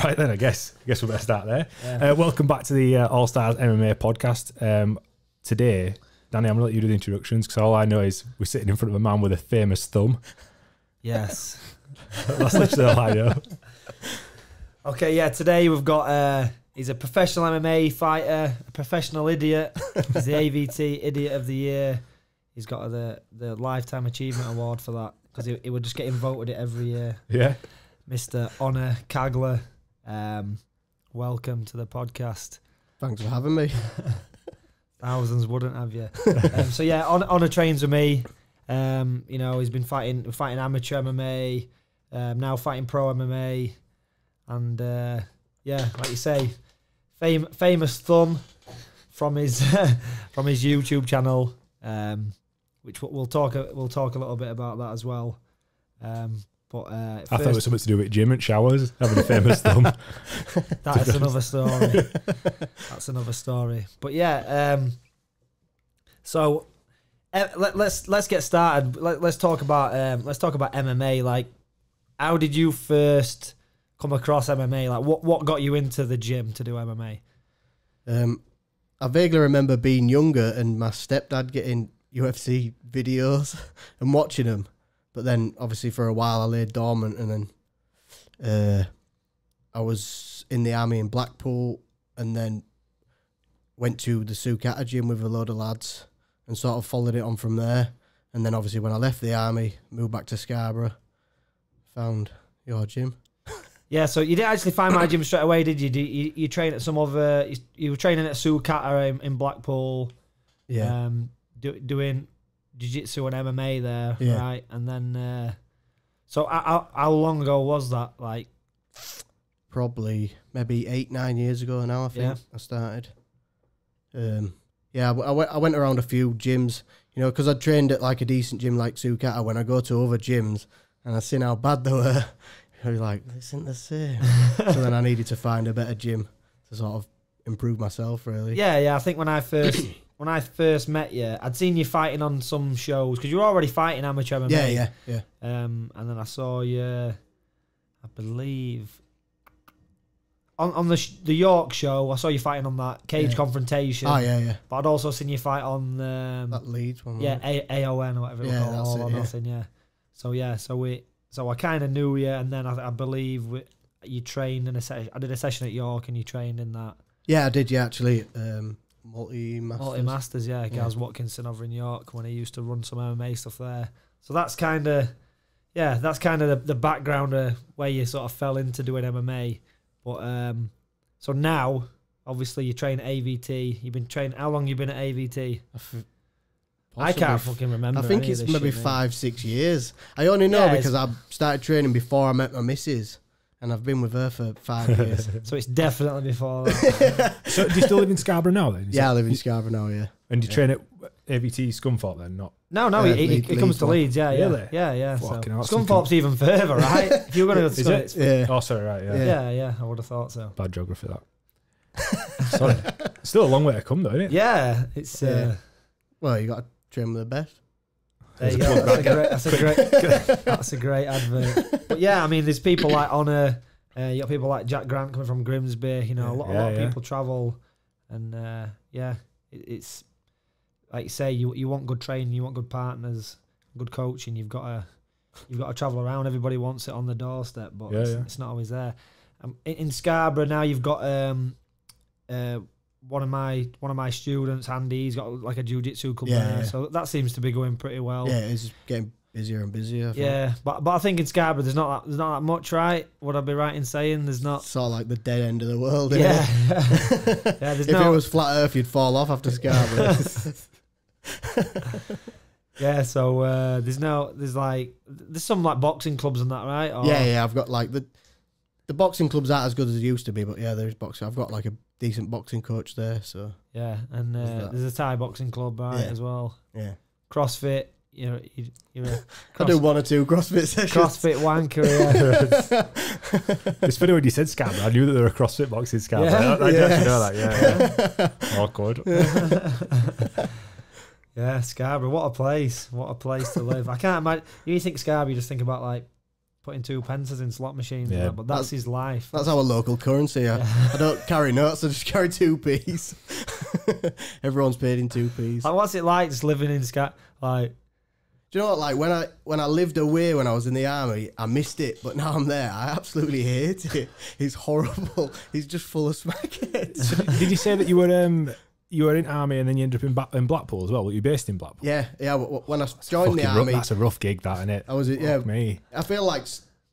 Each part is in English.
Right then, I guess we better start there. Yeah. Welcome back to the All Stars MMA podcast. Today, Danny, I'm going to let you do the introductions because all I know is we're sitting in front of a man with a famous thumb. Yes. That's literally all I know. Okay, yeah, today we've got, he's a professional MMA fighter, a professional idiot. He's the AVT Idiot of the Year. He's got the Lifetime Achievement Award for that because he would just get voted it every year. Yeah. Mr. Onur Caglar, welcome to the podcast. Thanks for having me. Thousands wouldn't have you. So yeah, Onur trains with me. You know, he's been fighting amateur MMA, now fighting pro MMA, and yeah, like you say, famous thumb from his YouTube channel, which we'll talk a little bit about that as well. But I thought it was something to do with gym and showers, having a famous thumb. That's another story. That's another story. But yeah, so let's get started. Let's talk about MMA. Like, how did you first come across MMA? Like, what got you into the gym to do MMA? I vaguely remember being younger and my stepdad getting UFC videos and watching them. But then, obviously, for a while I lay dormant, and then I was in the army in Blackpool, and then went to the Sukata gym with a load of lads, and sort of followed it on from there. And then, obviously, when I left the army, moved back to Scarborough, found your gym. Yeah, so you didn't actually find my gym straight away, did you? You train at some other? You were training at Sukata in Blackpool. Yeah. Doing jiu-jitsu and MMA there, Yeah. right? And then, so how long ago was that? Like, Probably maybe 8-9 years ago now, I think. Yeah. I started. Yeah, I went around a few gyms, you know, because I trained at like a decent gym like Sukata. When I go to other gyms and I seen how bad they were, I was like, this isn't the same. So then I needed to find a better gym to sort of improve myself, really. yeah. I think when I first met you, I'd seen you fighting on some shows because you were already fighting amateur MMA. Yeah. And then I saw you, I believe, on the York show. I saw you fighting on that cage confrontation. Oh, yeah. But I'd also seen you fight on That Leeds one. yeah, AON or whatever it was called, that's All or it, Nothing. Yeah. So I kind of knew you, and then I believe you trained in a session. I did a session at York, and you trained in that. Yeah, I did, yeah, actually. Multi-Masters, yeah. Gaz Watkinson over in York when he used to run some MMA stuff there. So that's kind of, the background of where you sort of fell into doing MMA. But so now, obviously, you train at AVT. You've been training. How long you been at AVT? I can't fucking remember. I think it's maybe 5-6 years. I only know because I started training before I met my missus, and I've been with her for 5 years. So it's definitely before that. So do you still live in Scarborough now then? I live in Scarborough now, yeah. And do you train at AVT Scunthorpe then? Not. No, he comes to Leeds, yeah. Really? Yeah. So. Fucking hell, Scunthorpe's even further, right? If you're going to go to Yeah. Oh, sorry, right, yeah. Yeah, I would have thought so. Bad geography, that. Sorry. Still a long way to come though, isn't it? Yeah, it's... Well, you got to train with the best. There you go. That's a great advert. But yeah, I mean, there's people like Onur. You got people like Jack Grant coming from Grimsby. You know, a lot of people travel, and it's like you say, you want good training, you want good partners, good coaching. You've got to travel around. Everybody wants it on the doorstep, but it's not always there. In Scarborough now, you've got one of my students, Andy. He's got like a jiu-jitsu club there, so that seems to be going pretty well. Yeah, it's getting busier and busier. I think. Yeah, but I think in Scarborough there's not that much, right? Would I be right in saying there's not? Sort of like the dead end of the world. Yeah, yeah. If it was flat Earth, you'd fall off after Scarborough. Yeah, so there's some like boxing clubs and that, right? Or... Yeah. I've got like the boxing clubs aren't as good as they used to be, but yeah, there's boxing. I've got like a decent boxing coach there, so yeah, and there's a Thai boxing club, right, as well. Yeah, CrossFit. You're I do 1 or 2 CrossFit sessions. CrossFit wanker. Yeah. It's funny when you said Scarborough. I knew that there were CrossFit boxes in Scarborough. I didn't actually know that. Yeah. Awkward. Yeah, Scarborough. What a place to live. I can't imagine. You think Scarborough, you just think about like putting 2 pences in slot machines. Yeah, but that's his life. That's our local currency. I don't carry notes. I just carry 2p's. Everyone's paid in 2p's. Like, what's it like just living in Sky? Like, do you know what? Like when I lived away when I was in the army, I missed it. But now I'm there, I absolutely hate it. It's horrible. He's just full of smackheads. Did you say that you were in army and then you ended up in Blackpool as well? Were you based in Blackpool? Yeah. When I joined the army, that's a rough gig, that, isn't it? I was me. I feel like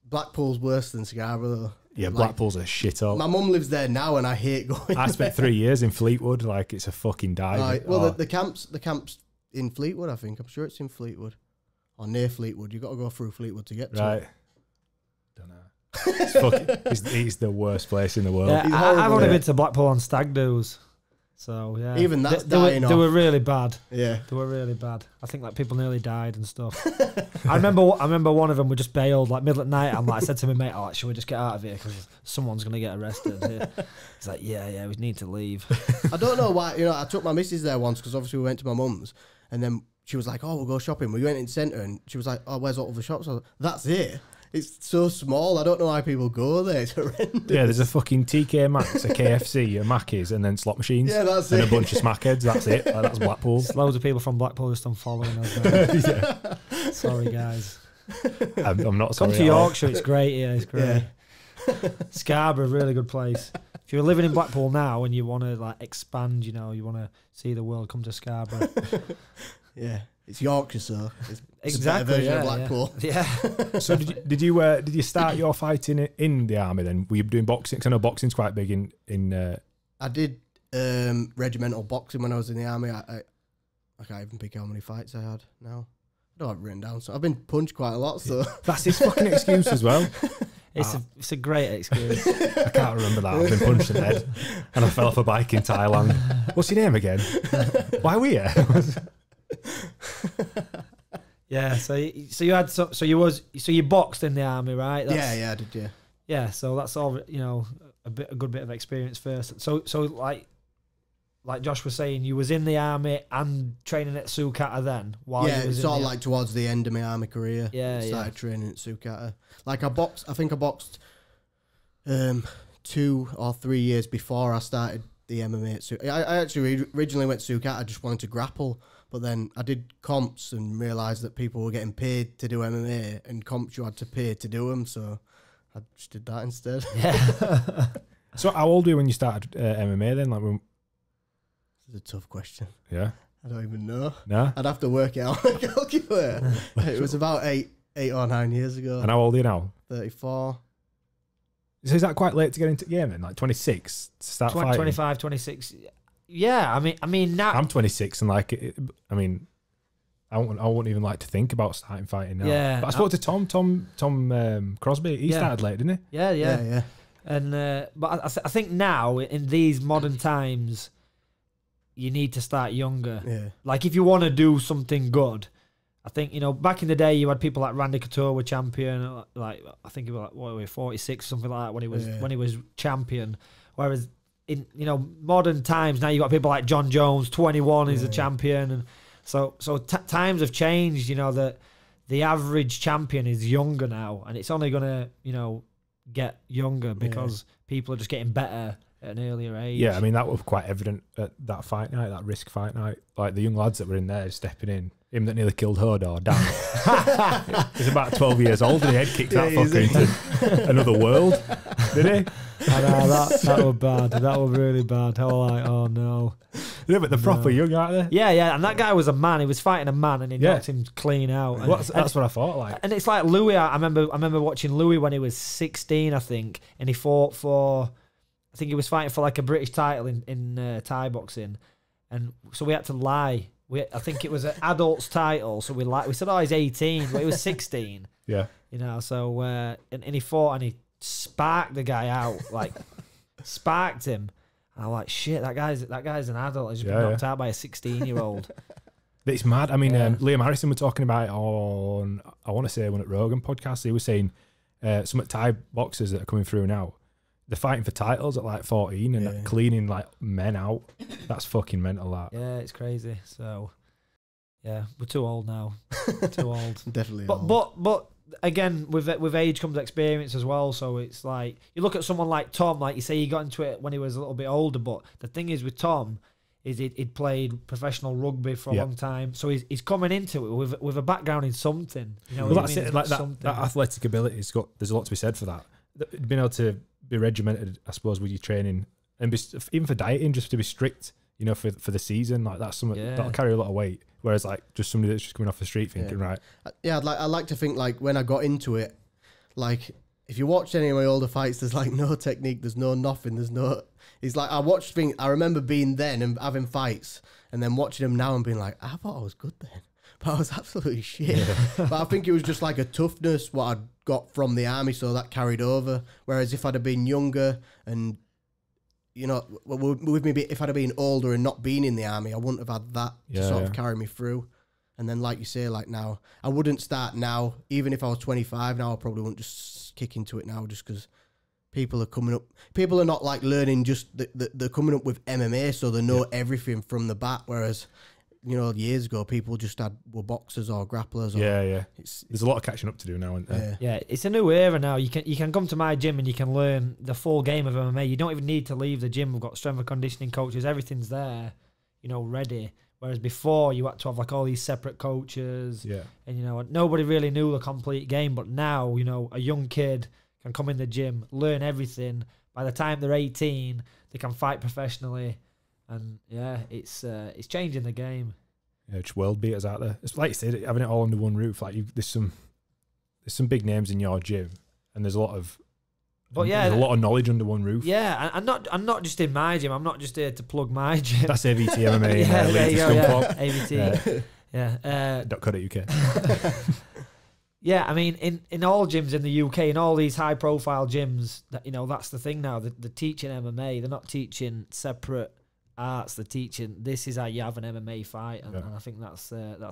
Blackpool's worse than Scarborough, though. Yeah, Blackpool's a shithole. My mum lives there now, and I hate going. I spent 3 years in Fleetwood. Like, it's a fucking dive. Right. Well, the camp's in Fleetwood. I think I'm sure it's in Fleetwood or near Fleetwood. You got to go through Fleetwood to get to right. it. Don't know. It's the worst place in the world. Yeah, I've only been to Blackpool on stag do's. So yeah, even that's they were really bad. Yeah, they were really bad. I think like people nearly died and stuff. I remember one of them. We just bailed like middle at night. I said to my mate, "Oh, should we just get out of here because someone's gonna get arrested?" He's like, "Yeah, we need to leave." I don't know why. I took my missus there once because obviously we went to my mum's, and then she was like, "Oh, we'll go shopping." We went in the centre, and she was like, "Oh, where's all the shops?" I was like, "That's it." It's so small. I don't know why people go there. It's horrendous. Yeah, there's a fucking TK Maxx, a KFC, a Mackey's, and then slot machines. Yeah, that's and it. And a bunch of smackheads. That's it. That's Blackpool. There's loads of people from Blackpool just unfollowing us. Yeah. Sorry, guys. I'm not sorry. Come to Yorkshire. It's great here. It's great. Yeah. Scarborough, really good place. If you're living in Blackpool now and you want to like expand, you want to see the world, come to Scarborough. Yeah. It's Yorkshire, so it's exactly a better version of Blackpool. Yeah. So did you start your fighting in the army then? Were you doing boxing? Because I know boxing's quite big in. I did regimental boxing when I was in the army. I can't even pick how many fights I had now. I don't have it written down. So I've been punched quite a lot. So that's his fucking excuse as well. It's a great excuse. I can't remember that. I've been punched in the head and I fell off a bike in Thailand. What's your name again? Why were you? Yeah, so you boxed in the army, right? Yeah, I did. Yeah, yeah. So that's all. A good bit of experience first. So like Josh was saying, you was in the army and training at Sukata then. While you was sort of like towards the end of my army career. Yeah, started training at Sukata. Like I think I boxed 2 or 3 years before I started the MMA at Sukata. I actually originally went to Sukata. I just wanted to grapple. But then I did comps and realised that people were getting paid to do MMA, and comps you had to pay to do them, so I just did that instead. Yeah. So how old were you when you started MMA then? Like, This is a tough question. Yeah. I don't even know. No? I'd have to work it out on a calculator. It was about 8 or 9 years ago. And how old are you now? 34. So is that quite late to get into the game then? Like 26 to start fighting? 25, 26. Yeah, I mean now I'm 26 and like I wouldn't even like to think about starting fighting now. Yeah, but I spoke to Tom Crosby. He started late, didn't he? Yeah. And but I think now in these modern times, you need to start younger. Yeah. Like if you want to do something good, I think back in the day you had people like Randy Couture were champion. Like I think he was like 46 something like that when he was champion. Whereas in modern times now you got people like John Jones, 21 is a champion, and so times have changed. That the average champion is younger now, and it's only gonna get younger because people are just getting better at an earlier age. Yeah, I mean that was quite evident at that fight night, that risk fight night. Like the young lads that were in there stepping in. Him that nearly killed Hodor, Dan. He's about 12 years old and he head kicked that fucker into another world. Did he? I know, that was bad. That was really bad. I was like, oh no. Yeah, but they're proper young, aren't they? Yeah. And that guy was a man. He was fighting a man and he knocked him clean out. That's what I thought. Like, and it's like Louis. I remember watching Louis when he was 16, I think, and he fought for. I think he was fighting for like a British title in Thai boxing, and so we had to lie. I think it was an adult's title, so we said, "Oh, he's 18," but he was 16. Yeah, So and he fought and he sparked the guy out, like sparked him. And I'm like, shit, that guy's an adult. He's just been knocked out by a 16-year-old. It's mad. I mean, Liam Harrison was talking about it on, I want to say, one at Rogan podcast. He was saying some Thai boxers that are coming through now, they're fighting for titles at like 14 and cleaning like men out. That's fucking mental, that. Yeah, it's crazy. So, yeah, we're too old now. Too old. Definitely. But again, with age comes experience as well. So it's like, you look at someone like Tom, like you say, he got into it when he was a little bit older. But the thing is with Tom, is he'd played professional rugby for a long time, so he's coming into it with a background in something. You know, well, that's it. Like that athletic ability has got. There's a lot to be said for that. Being able to be regimented, I suppose, with your training, and even for dieting, just to be strict. You know, for the season, like that's something that'll carry a lot of weight. Whereas like just somebody that's just coming off the street thinking, right? Yeah, I like to think like when I got into it, like if you watch any of my older fights, there's like no technique, there's no nothing, there's no. It's like I remember being then and having fights, and then watching them now and being like, I thought I was good then, but I was absolutely shit. Yeah. But I think it was just like a toughness what I'd got from the army, so that carried over. Whereas if I'd have been younger and you know, with me, if I'd have been older and not been in the army, I wouldn't have had that to sort of carry me through. And then, like you say, like now, I wouldn't start now. Even if I was 25 now, I probably wouldn't just kick into it now just because people are coming up. People are not like learning just, they're coming up with MMA, so they know everything from the bat. Whereas, you know, years ago, people just were boxers or grapplers. Or, there's a lot of catching up to do now, isn't there? Yeah, it's a new era now. You can come to my gym and you can learn the full game of MMA. You don't even need to leave the gym. We've got strength and conditioning coaches. Everything's there, you know, ready. Whereas before, you had to have like all these separate coaches. Yeah. And, you know, nobody really knew the complete game. But now, you know, a young kid can come in the gym, learn everything. By the time they're 18, they can fight professionally. And yeah, it's changing the game. Yeah, just world beaters out there. It's like you said, having it all under one roof. Like there's some big names in your gym, and there's a lot of knowledge under one roof. Yeah, and not just in my gym. I'm not just here to plug my gym. That's AVT MMA. AVT. Yeah. .co.uk. Yeah, I mean, in all gyms in the UK, in all these high-profile gyms, that you know, that's the thing now. They're teaching MMA. They're not teaching separate arts. They're teaching this is how you have an MMA fight, and I think that's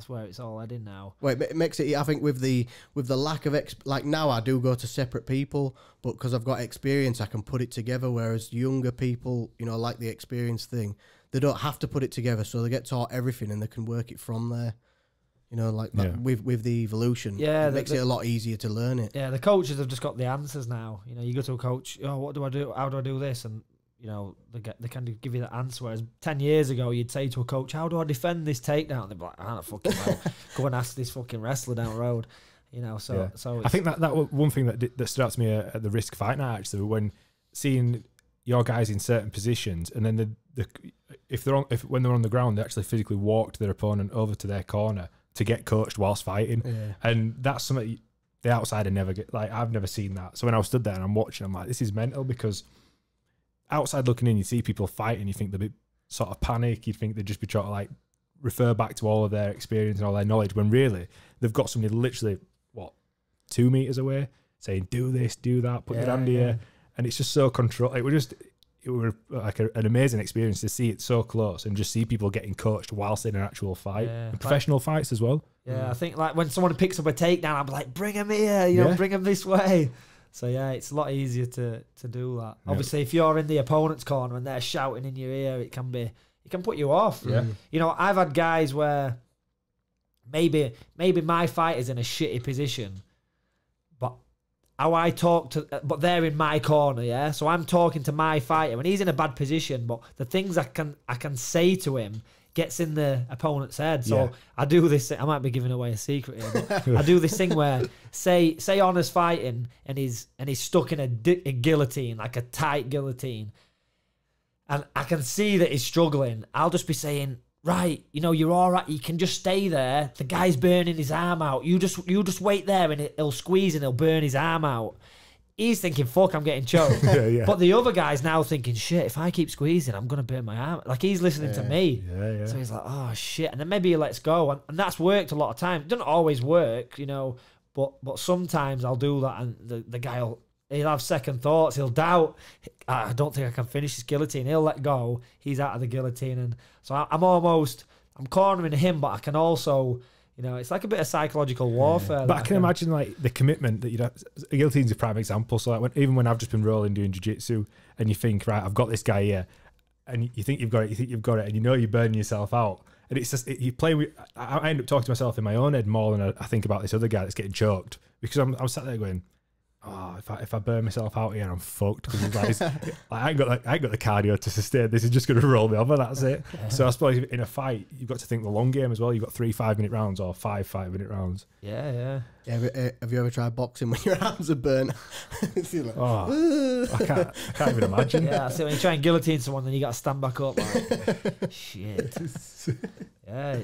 where it's all heading now. Well, it makes it. I think with the lack of like now, I do go to separate people, but because I've got experience, I can put it together. Whereas younger people, you know, like the experience thing, they don't have to put it together, so they get taught everything and they can work it from there. You know, like with the evolution, it makes it a lot easier to learn it. Yeah, the coaches have just got the answers now. You know, you go to a coach, oh, what do I do? How do I do this? And you know, they kind of give you that answer. Whereas 10 years ago, you'd say to a coach, how do I defend this takedown? And they'd be like, I don't fucking know. Go and ask this fucking wrestler down the road. You know, so I think that was one thing that stood out to me at the Risk Fight Night, actually, when seeing your guys in certain positions, and then when they're on the ground, they actually physically walked their opponent over to their corner to get coached whilst fighting. Yeah. And that's something the outsider never get. Like, I've never seen that. So when I was stood there and I'm watching, I'm like, this is mental, because outside looking in, you see people fighting, you think they'll be sort of panic, you think they'd just be trying to like refer back to all of their experience and all their knowledge, when really they've got somebody literally 2 meters away saying, do this, do that, put your hand here, and it's just so controlled. It was like an amazing experience to see it so close and just see people getting coached whilst in an actual fight, and professional fights as well. I think like when someone picks up a takedown, I'm like, bring him here, you know, bring him this way. So yeah, it's a lot easier to do that. Yeah. Obviously, if you're in the opponent's corner and they're shouting in your ear, it can put you off. Yeah. You know, I've had guys where maybe my fighter's in a shitty position, but how I talk to, but they're in my corner, yeah. So I'm talking to my fighter and he's in a bad position, but the things I can say to him gets in the opponent's head. So I do this. I might be giving away a secret here, but I do this thing where say Onor's fighting and he's stuck in a guillotine, like a tight guillotine, and I can see that he's struggling. I'll just be saying, right, you know, you're all right. You can just stay there. The guy's burning his arm out. You just wait there, and he'll squeeze and he'll burn his arm out. He's thinking, fuck, I'm getting choked. But the other guy's now thinking, shit, if I keep squeezing, I'm going to burn my arm. Like, he's listening to me. So he's like, oh, shit. And then maybe he lets go. And that's worked a lot of times. It doesn't always work, you know, but sometimes I'll do that, and the guy he'll have second thoughts. He'll doubt, I don't think I can finish this guillotine. He'll let go. He's out of the guillotine. And so I'm cornering him, but I can also... You know, it's like a bit of psychological warfare. But I can imagine like the commitment that you'd have. A guillotine's a prime example. So like even when I've just been rolling doing jiu-jitsu, and you think, right, I've got this guy here, and you think you've got it, and you know you're burning yourself out, And it's just you play with. I end up talking to myself in my own head more than I think about this other guy that's getting choked, because I'm sat there going, oh, if I burn myself out here, I'm fucked. Because I ain't got the cardio to sustain this. It's just going to roll me over. That's it. Yeah. So I suppose in a fight, you've got to think the long game as well. You've got 3 5-minute rounds or 5 5-minute rounds. Yeah. Have you ever tried boxing when your arms are burnt? Like, I can't even imagine. Yeah, so when you try and guillotine someone, then you got to stand back up. Like, shit. Yeah,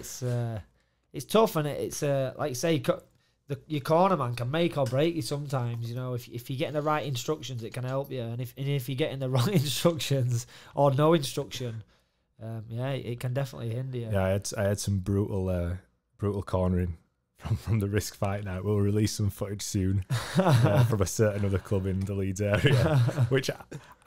it's tough, and it's like you say, your corner man can make or break you sometimes. You know, if you're getting the right instructions, it can help you, and if you're getting the wrong instructions or no instruction, it can definitely hinder you. Yeah, I had some brutal cornering from the Risk Fight Night. We'll release some footage soon from a certain other club in the Leeds area, which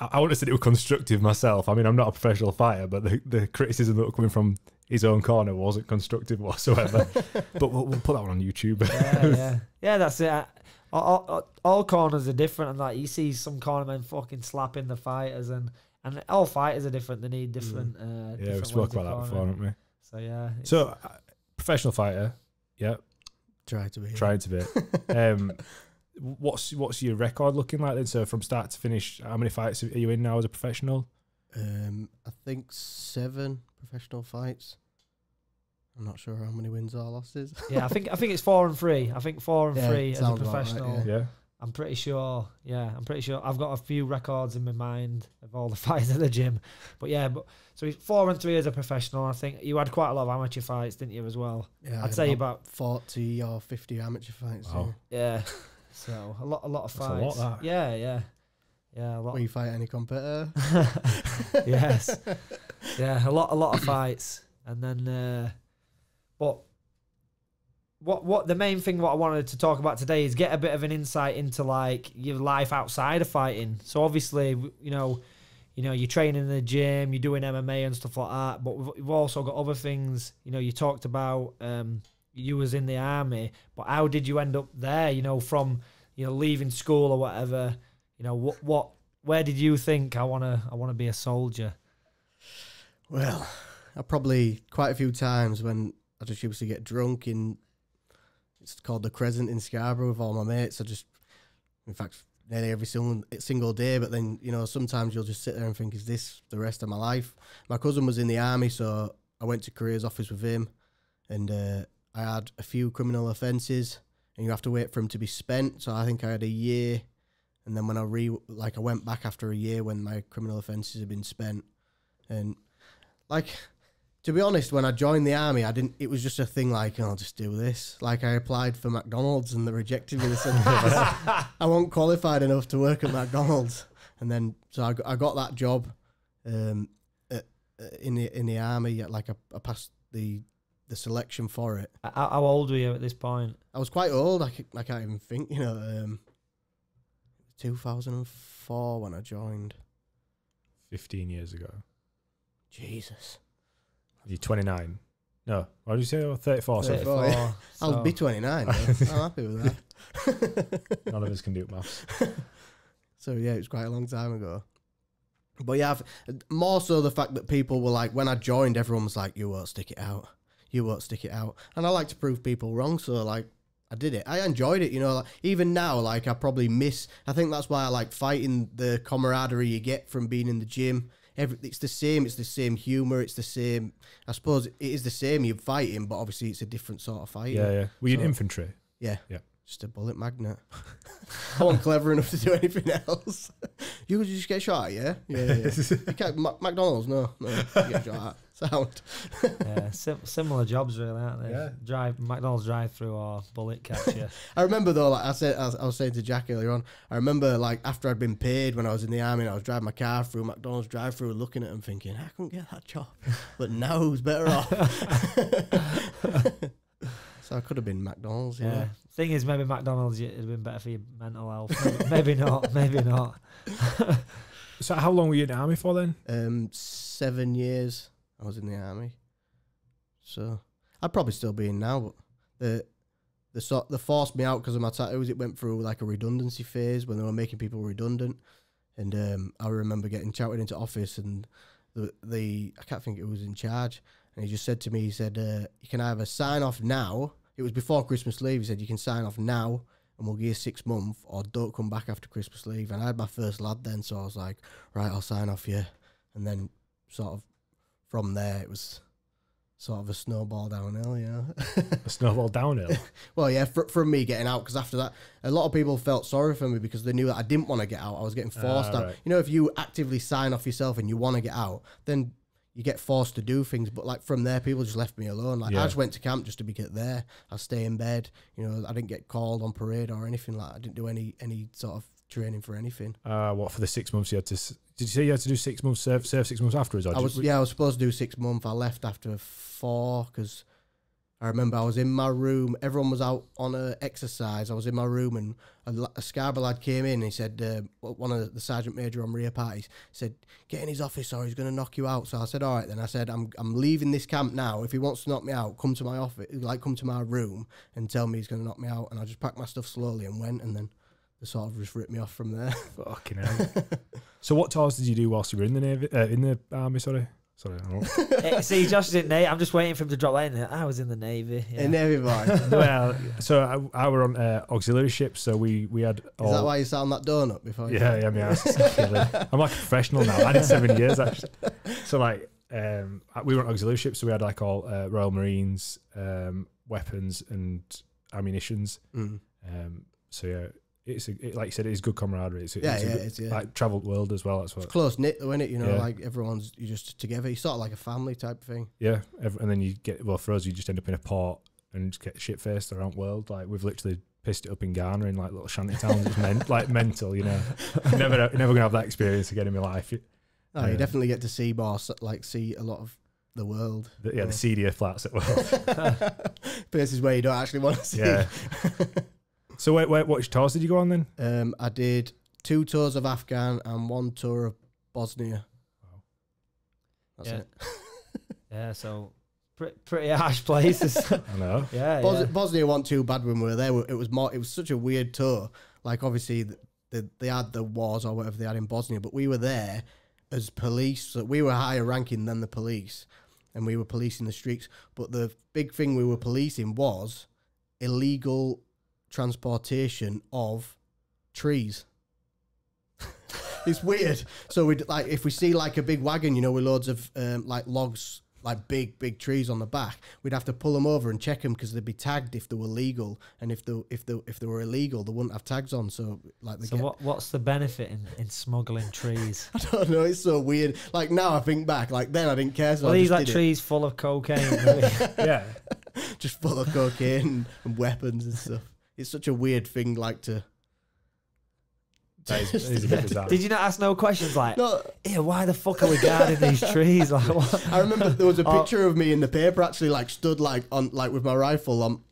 I wouldn't have said it was constructive myself. I mean, I'm not a professional fighter, but the criticism that was coming from his own corner wasn't constructive whatsoever. But we'll put that one on YouTube. Yeah, that's it. All corners are different, and like you see some cornermen fucking slapping the fighters, and all fighters are different. They need different. We spoke about that before, haven't we? So yeah. So professional fighter, yeah. Trying to be. What's your record looking like then? So from start to finish, how many fights are you in now as a professional? I think 7 professional fights. I'm not sure how many wins or losses. Yeah, I think it's 4 and 3. I think 4 and 3 as a professional. Right, yeah. I'm pretty sure. Yeah, I'm pretty sure. I've got a few records in my mind of all the fights at the gym. But yeah, so 4 and 3 as a professional. I think you had quite a lot of amateur fights, didn't you, as well? Yeah, I'd say about 40 or 50 amateur fights. Wow. Yeah. So a lot of fights. That's a lot, that. Yeah. A lot. Will you fight any competitor? Yes. Yeah, a lot of fights, and then but what the main thing what I wanted to talk about today is get a bit of an insight into like your life outside of fighting. So obviously, you know, you're training in the gym, you're doing MMA and stuff like that, but we've also got other things. You know, you talked about you was in the army, but how did you end up there? You know, from leaving school or whatever. You know, where did you think I wanna be a soldier? Well, I probably quite a few times when I just used to get drunk it's called the Crescent in Scarborough with all my mates. In fact, nearly every single day. But then, sometimes you'll just sit there and think, is this the rest of my life? My cousin was in the army, so I went to careers office with him, and I had a few criminal offences, and you have to wait for them to be spent. So I think I had a year, and then when I went back after a year when my criminal offences had been spent, and to be honest, when I joined the army, it was just a thing like, I'll just do this. Like, I applied for McDonald's and they rejected me. They said, I wasn't qualified enough to work at McDonald's. And then, so I got that job in the army. Like, I passed the selection for it. How old were you at this point? I was quite old. I can't even think, 2004 when I joined. 15 years ago. Jesus. You're 29. No, what did you say? 34. 34. Yeah. I'll be 29. I'm happy with that. None of us can do maths. So yeah, it was quite a long time ago. But yeah, more so the fact that people were like, when I joined, everyone was like, you won't stick it out. You won't stick it out. And I like to prove people wrong. So like, I did it. I enjoyed it, like, even now, like I probably I think that's why I like fighting, the camaraderie you get from being in the gym. It's the same humour, it's the same, I suppose it is the same, you're fighting, but obviously it's a different sort of fight. Yeah. Were you in infantry? Yeah. Just a bullet magnet. I wasn't clever enough to do anything else. You could just get shot at, yeah? Yeah. You can't, McDonald's, no. You get shot at. Sound. Yeah, similar jobs really, aren't they? Yeah. McDonald's drive-through or bullet catcher. I remember though, like I was saying to Jack earlier on, I remember like after I'd been paid when I was in the army and I was driving my car through McDonald's drive-through looking at them thinking, I couldn't get that job. But now who's better off? So I could have been McDonald's, yeah. Thing is, maybe McDonald's would have been better for your mental health. Maybe not. So how long were you in the army for then? 7 years I was in the army. So I'd probably still be in now, but they forced me out because of my tattoos. It went through like a redundancy phase when they were making people redundant. And I remember getting shouted into office and the I can't think who was in charge. And he just said to me, he said, you can either sign off now. It was before Christmas leave. He said, you can sign off now and we'll give you 6 months, or don't come back after Christmas leave. And I had my first lad then, so I was like, right, I'll sign off, yeah. And then sort of from there, it was sort of a snowball downhill, yeah. A snowball downhill? Well, yeah, from me getting out, because after that, a lot of people felt sorry for me because they knew that I didn't want to get out. I was getting forced out. Right. You know, if you actively sign off yourself and you want to get out, then you get forced to do things. But like from there, people just left me alone. Like I just went to camp just to be there. I stay in bed. You know, I didn't get called on parade or anything like that. I didn't do any sort of training for anything. What, for the 6 months you had to? Did you say you had to do 6 months, serve 6 months afterwards? I was supposed to do 6 months. I left after 4 because I remember I was in my room. Everyone was out on exercise. I was in my room and a Scarborough lad came in and he said, one of the sergeant major on rear parties said, get in his office or he's going to knock you out. So I said, all right then. I said, I'm leaving this camp now. If he wants to knock me out, come to my office, like come to my room and tell me he's going to knock me out. And I just packed my stuff slowly and went, and then they sort of just ripped me off from there. Fucking hell. So what tours did you do whilst you were in the Navy, in the army, sorry? Sorry, I don't. See, Josh is in Navy. I'm just waiting for him to drop that in there. I was in the Navy. Yeah. In Navy, boy. Well, so I were on auxiliary ships, so we had. Is that why you sat on that donut before? Yeah, I mean, I'm like a professional now. I did 7 years actually. So like, we were on auxiliary ships, so we had like all Royal Marines, weapons and ammunitions. So yeah. Like you said, it is good camaraderie. It's like travelled world as well. That's what. It's close knit, though, isn't it? You know, like you're just together. You're sort of like a family type thing. Yeah, and then you get for us, you just end up in a port and just get shit faced around the world. Like we've literally pissed it up in Ghana in like little shanty towns. It's like mental, you know. Never gonna have that experience again in my life. You definitely get to see see a lot of the world. The seedier flats at world. Places where you don't actually want to see. Yeah. So what tours did you go on then? I did 2 tours of Afghan and 1 tour of Bosnia. Wow. That's it. Yeah, so pretty harsh places. I know. Bosnia wasn't too bad when we were there. It was such a weird tour. Like obviously they had the wars or whatever they had in Bosnia, but we were there as police. So we were higher ranking than the police, and we were policing the streets. But the big thing we were policing was illegal transportation of trees. It's weird. So we like if we see like a big wagon, you know, with loads of like logs, like big trees on the back, we'd have to pull them over and check them because they'd be tagged if they were legal, and if they were illegal, they wouldn't have tags on. So like, what's the benefit in smuggling trees? I don't know. It's so weird. Like now I think back, like then I didn't care. So these like trees full of cocaine. Really. Yeah, just full of cocaine and weapons and stuff. It's such a weird thing, like to. That is a bit bizarre. Did you not ask no questions like, why the fuck are we guarding these trees? Like, what? I remember there was a picture of me in the paper actually, like stood like on like with my rifle on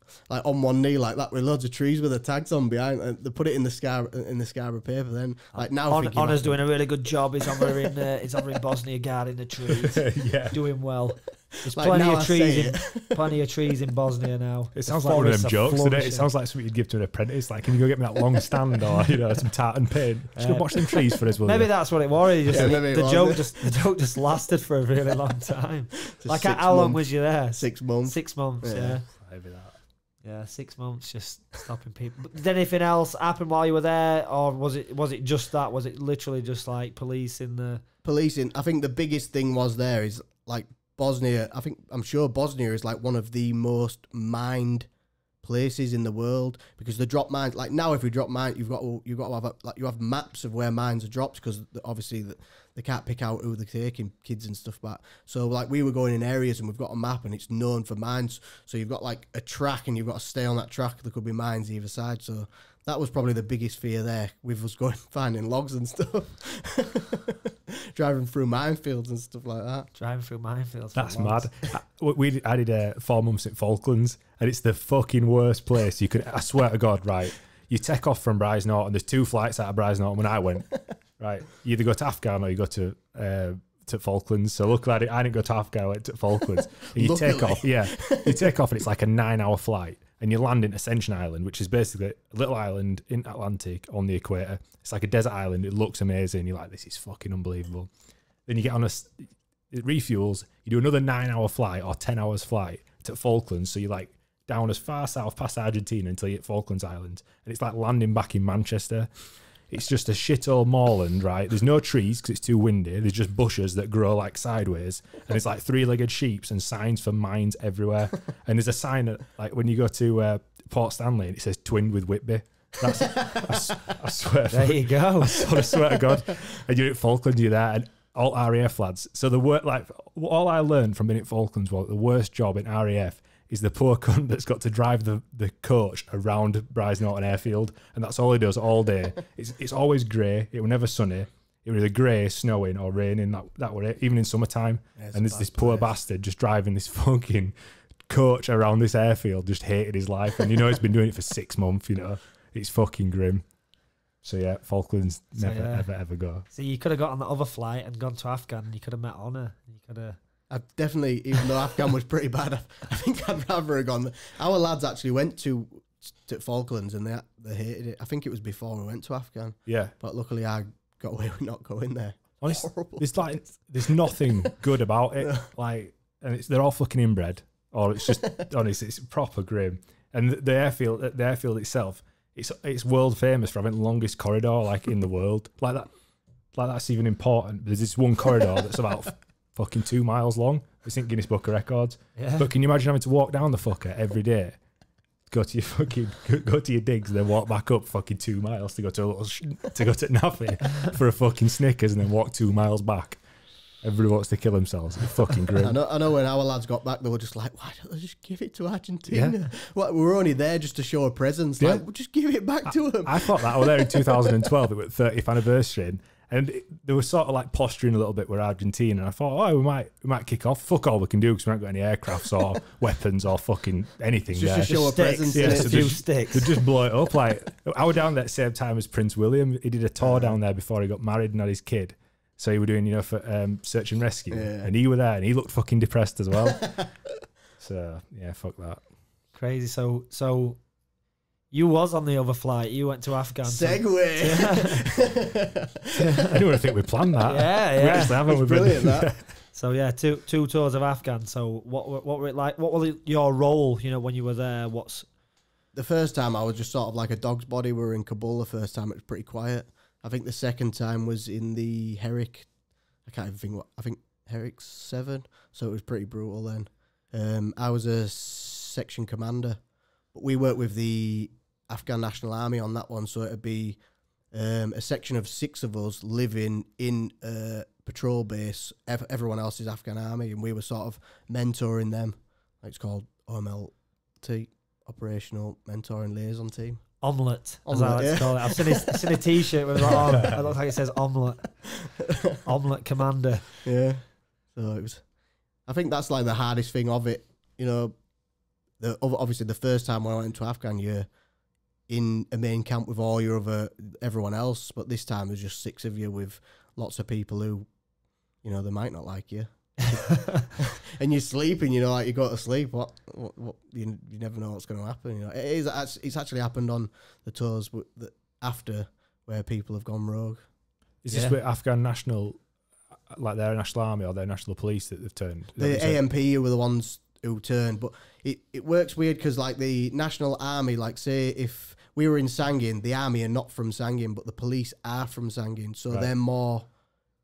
one knee like that with loads of trees with the tags on behind. And they put it in the Scarborough paper. Then like now, Onor's doing a really good job. He's over in Bosnia guarding the trees. Doing well. There's like plenty of trees in Bosnia now. It sounds like one of them jokes, doesn't it? It sounds like something you'd give to an apprentice. Like, can you go get me that long stand or some tartan paint? Just go watch them trees for us, will maybe you? That's what it was. The joke just lasted for a really long time. Like how long was you there? 6 months. 6 months. Yeah. Maybe that. Yeah, 6 months just stopping people. But did anything else happen while you were there, or was it just that? Was it literally just like policing? I think the biggest thing was there is like Bosnia. I'm sure Bosnia is like one of the most mined places in the world because they drop mines. Like now, if we drop mine, you've got to have you have maps of where mines are dropped because obviously they can't pick out who they're taking, kids and stuff back. So like we were going in areas and we've got a map and it's known for mines. So you've got like a track and you've got to stay on that track. There could be mines either side. So that was probably the biggest fear there with us going finding logs and stuff. Driving through minefields and stuff like that. Driving through minefields. That's mad. I did 4 months in Falklands and it's the fucking worst place. You could, I swear to God, right? You take off from Brize Norton. There's 2 flights out of Brize Norton when I went. Right, you either go to Afghan or you go to Falklands. So luckily I didn't go to Afghan. I went to Falklands. And you take off, you take off, and it's like a 9-hour flight, and you land in Ascension Island, which is basically a little island in Atlantic on the equator. It's like a desert island. It looks amazing. You're like, this is fucking unbelievable. Then you get on it refuels. You do another 9-hour flight or 10 hours flight to Falklands. So you're like down as far south past Argentina until you hit Falklands Islands. And it's like landing back in Manchester. It's just a shit old moorland, right? There's no trees because it's too windy. There's just bushes that grow like sideways. And it's like 3-legged sheeps and signs for mines everywhere. And there's a sign that, like, when you go to Port Stanley, and it says twinned with Whitby. That's, I swear. There you go. I swear to God. And you're at Falklands, you're there, and all RAF lads. So the work, like, all I learned from being at Falklands was the worst job in RAF is the poor cunt that's got to drive the coach around Bryce Norton Airfield, and that's all he does all day. It's always grey. It was never sunny. It was either grey, snowing, or raining. That were it. Even in summertime. Yeah, and there's this poor bastard just driving this fucking coach around this airfield. Just hated his life, and he's been doing it for 6 months. It's fucking grim. So yeah, Falklands never ever go. So you could have got on the other flight and gone to Afghan. And you could have met Honor. You could have. I definitely, even though Afghan was pretty bad, I think I'd rather have gone. Our lads actually went to Falklands and they hated it. I think it was before we went to Afghan. Yeah. But luckily I got away with not going there. Honestly, there's nothing good about it. Like, and they're all fucking inbred, or it's just honestly, it's proper grim. And the airfield itself, it's world famous for having the longest corridor like in the world. Like that's even important. There's this one corridor that's about fucking 2 miles long. It's in Guinness Book of Records. Yeah. But can you imagine having to walk down the fucker every day? Go to your digs and then walk back up fucking 2 miles to go to Naffy for a fucking Snickers and then walk 2 miles back. Everybody wants to kill themselves. It's fucking grim. I know when our lads got back, they were just like, why don't they just give it to Argentina? Yeah. Well, we were only there just to show a presence. Yeah. Like, we'll just give it back to them. I thought that. I was there in 2012. It was 30th anniversary. And they were sort of like posturing a little bit with Argentina. And I thought, we might kick off. Fuck all we can do because we haven't got any aircrafts or weapons or fucking anything. Just to show a presence. Yeah, a few sticks. They just blow it up. Like, I was down there at the same time as Prince William. He did a tour down there before he got married and had his kid. So he was doing, for search and rescue. Yeah. And he was there and he looked fucking depressed as well. So, yeah, fuck that. Crazy. So you was on the other flight. You went to Afghan. Segue. I didn't want to think we planned that. Yeah. We actually haven't. It's brilliant, that. So, yeah, two tours of Afghan. So what were it like? What was your role, when you were there? The first time I was just sort of like a dog's body. We were in Kabul the first time. It was pretty quiet. I think the second time was in the Herrick. I can't even think I think Herrick 7. So it was pretty brutal then. I was a section commander. But we worked with the Afghan National Army on that one. So it'd be a section of 6 of us living in a patrol base. Everyone else is Afghan Army. And we were sort of mentoring them. It's called OMLT, Operational Mentoring Liaison Team. Omelette, as I like to call it. I've seen a T-shirt with that on. It looks like it says omelette. Omelette Commander. Yeah. So it was. I think that's like the hardest thing of it. Obviously the first time when I went into Afghan, you're in a main camp with all everyone else, but this time there's just 6 of you with lots of people who, they might not like you. And you're sleeping, like you go to sleep. What you never know what's going to happen. It's actually happened on the tours after where people have gone rogue. Is this with Afghan national, like their national army or their national police that they've turned? The AMP were the ones who turned, but it works weird because like the national army, like say if we were in Sangin, the army are not from Sangin, but the police are from Sangin, so they're more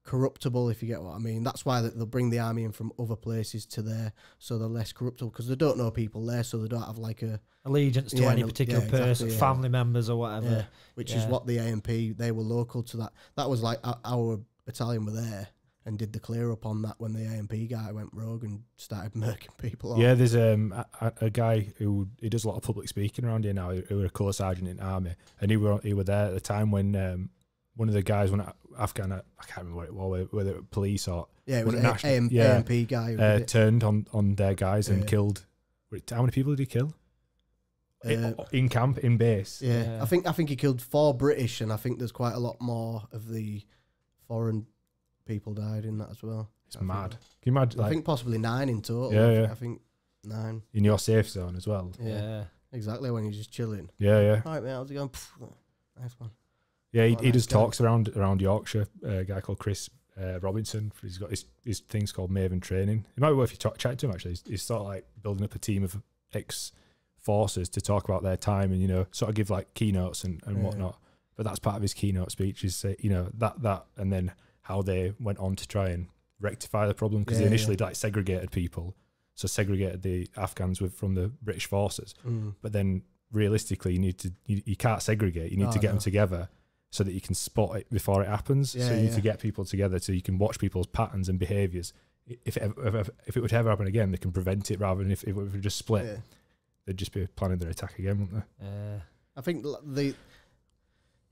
corruptible, if you get what I mean. That's why they'll bring the army in from other places to there, so they're less corruptible because they don't know people there, so they don't have like a allegiance to any particular person, family members or whatever. Which is what the AMP, they were local to that. That was like our battalion were there and did the clear up on that when the AMP guy went rogue and started murking people off. Yeah, there's a guy he does a lot of public speaking around here now, who was a colour sergeant in the army, and he were there at the time when one of the guys went Afghan, I can't remember what it was, whether it was police or it was an AMP guy turned on their guys and killed. How many people did he kill? In camp, in base. Yeah. I think he killed 4 British, and I think there's quite a lot more of the foreign people died in that as well. It's mad. Can you imagine? I think possibly 9 in total. Yeah. I think 9 in your safe zone as well. Yeah, exactly, when you're just chilling. Yeah. All right, mate, how's it going? Nice one. Yeah, he does talks around Yorkshire. A guy called Chris Robinson. He's got his things called Maven Training. It might be worth you chatting to him, actually. He's sort of like building up a team of ex-forces to talk about their time and, you know, sort of give like keynotes and whatnot. But that's part of his keynote speech is, you know, that and then how they went on to try and rectify the problem, because they initially like segregated people. So segregated the Afghans from the British forces. But then realistically, you can't segregate. You need to get them together so that you can spot it before it happens. So you need to get people together so you can watch people's patterns and behaviours. If it would ever happen again, they can prevent it, rather than if it would just split, they'd just be planning their attack again, wouldn't they? I think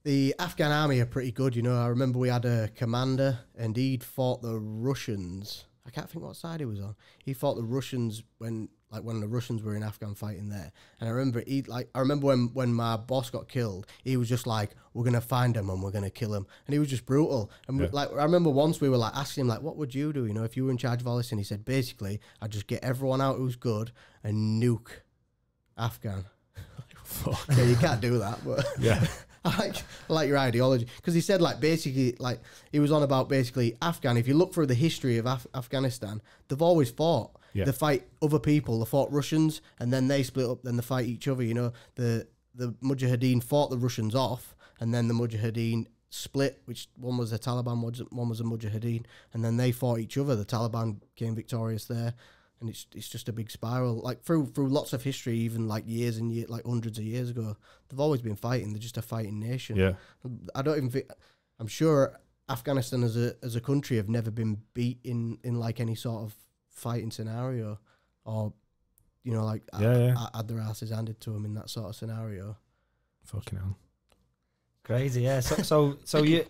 the Afghan army are pretty good. You know, I remember we had a commander and he'd fought the Russians. I can't think what side he was on. He fought the Russians when the Russians were in Afghan fighting there. And I remember when my boss got killed, he was just like, we're going to find him and we're going to kill him. And he was just brutal. And I remember once we were like asking him, like, what would you do, you know, if you were in charge of all this? And he said, basically, I'd just get everyone out who's good and nuke Afghan. Fuck. Yeah, you can't do that, but yeah. I like your ideology, because he said like basically like he was on about basically Afghan. If you look through the history of Afghanistan, they've always fought. Yeah. They fight other people. They fought Russians, and then they split up. Then they fight each other. You know, the Mujahideen fought the Russians off, and then the Mujahideen split. Which one was the Taliban? One was the Mujahideen, and then they fought each other. The Taliban came victorious there. And it's just a big spiral. Like through lots of history, even like years and years, like hundreds of years ago, they've always been fighting. They're just a fighting nation. Yeah. I don't even think. I'm sure Afghanistan as a country have never been beat in like any sort of fighting scenario, or you know, like had their asses handed to them in that sort of scenario. Fucking hell. Crazy, yeah. So you.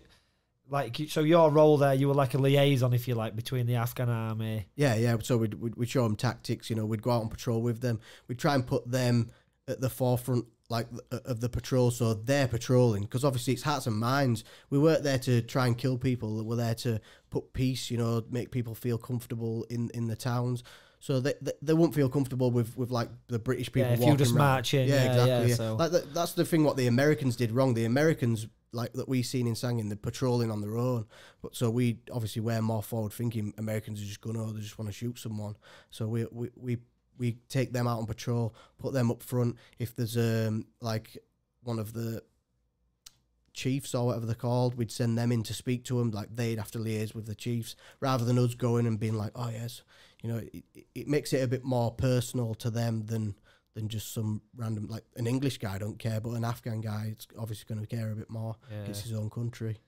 So your role there, you were like a liaison, if you like, between the Afghan army. Yeah. So we'd show them tactics. You know, we'd go out on patrol with them. We'd try and put them at the forefront, like of the patrol, so they're patrolling. Because obviously it's hearts and minds. We weren't there to try and kill people. We're there to put peace. You know, make people feel comfortable in the towns. So they won't feel comfortable with like the British people. Yeah, if you just march in. Yeah, exactly. Yeah. So. Like that's the thing. What the Americans did wrong. The Americans, like that we seen in Sangin, they're patrolling on their own. But so we obviously we're more forward thinking. Americans are just going, oh, they just want to shoot someone. So we take them out on patrol, put them up front. If there's like one of the chiefs or whatever they're called, we'd send them in to speak to them. Like they'd have to liaise with the chiefs rather than us going and being like, oh yes, you know, it makes it a bit more personal to them than just some random, like an English guy don't care, but an Afghan guy is obviously going to care a bit more. Yeah. It's his own country.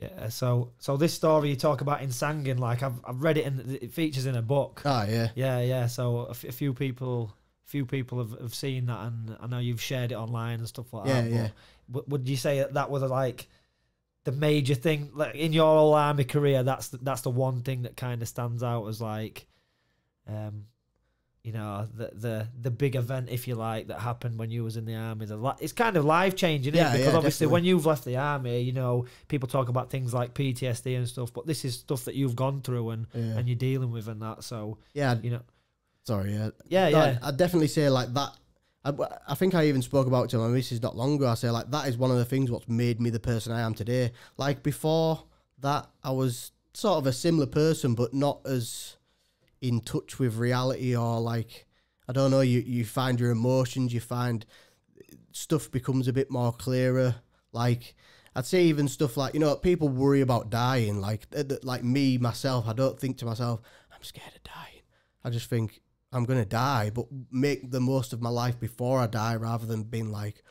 Yeah. So this story you talk about in Sangin, like I've read it and it features in a book. Oh yeah. Yeah. So a few people have seen that, and I know you've shared it online and stuff like that. Yeah. But would you say that was like the major thing, like in your whole army career? That's the one thing that kind of stands out as like, you know, the big event, if you like, that happened when you was in the army. It's kind of life changing, isn't it? Because obviously, when you've left the army, you know, people talk about things like PTSD and stuff, but this is stuff that you've gone through and you're dealing with and that. So yeah, you know, sorry, yeah. I'd definitely say like that. I think I even spoke about it to my missus not long ago. I say like that is one of the things what's made me the person I am today. Like before that, I was sort of a similar person, but not as in touch with reality, or like, I don't know, you find your emotions, you find stuff becomes a bit more clearer. Like I'd say even stuff like, you know, people worry about dying, like me, myself, I don't think to myself, I'm scared of dying. I just think I'm going to die, but make the most of my life before I die, rather than being like,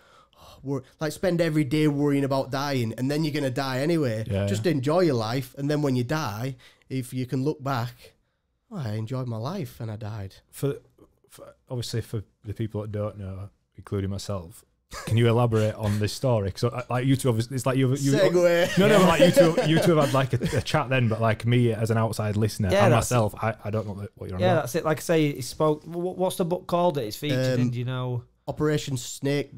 like spend every day worrying about dying and then you're going to die anyway. Yeah. Just enjoy your life. And then when you die, if you can look back, I enjoyed my life and I died. For obviously for the people that don't know, including myself, can you elaborate on this story? Because like you two, obviously, it's like you segue. No, but like you two have had like a chat then, but like me as an outside listener and myself, I don't know what you're on about. That's it. Like I say, he spoke. What's the book called that it's featured in? Do you know? Operation Snake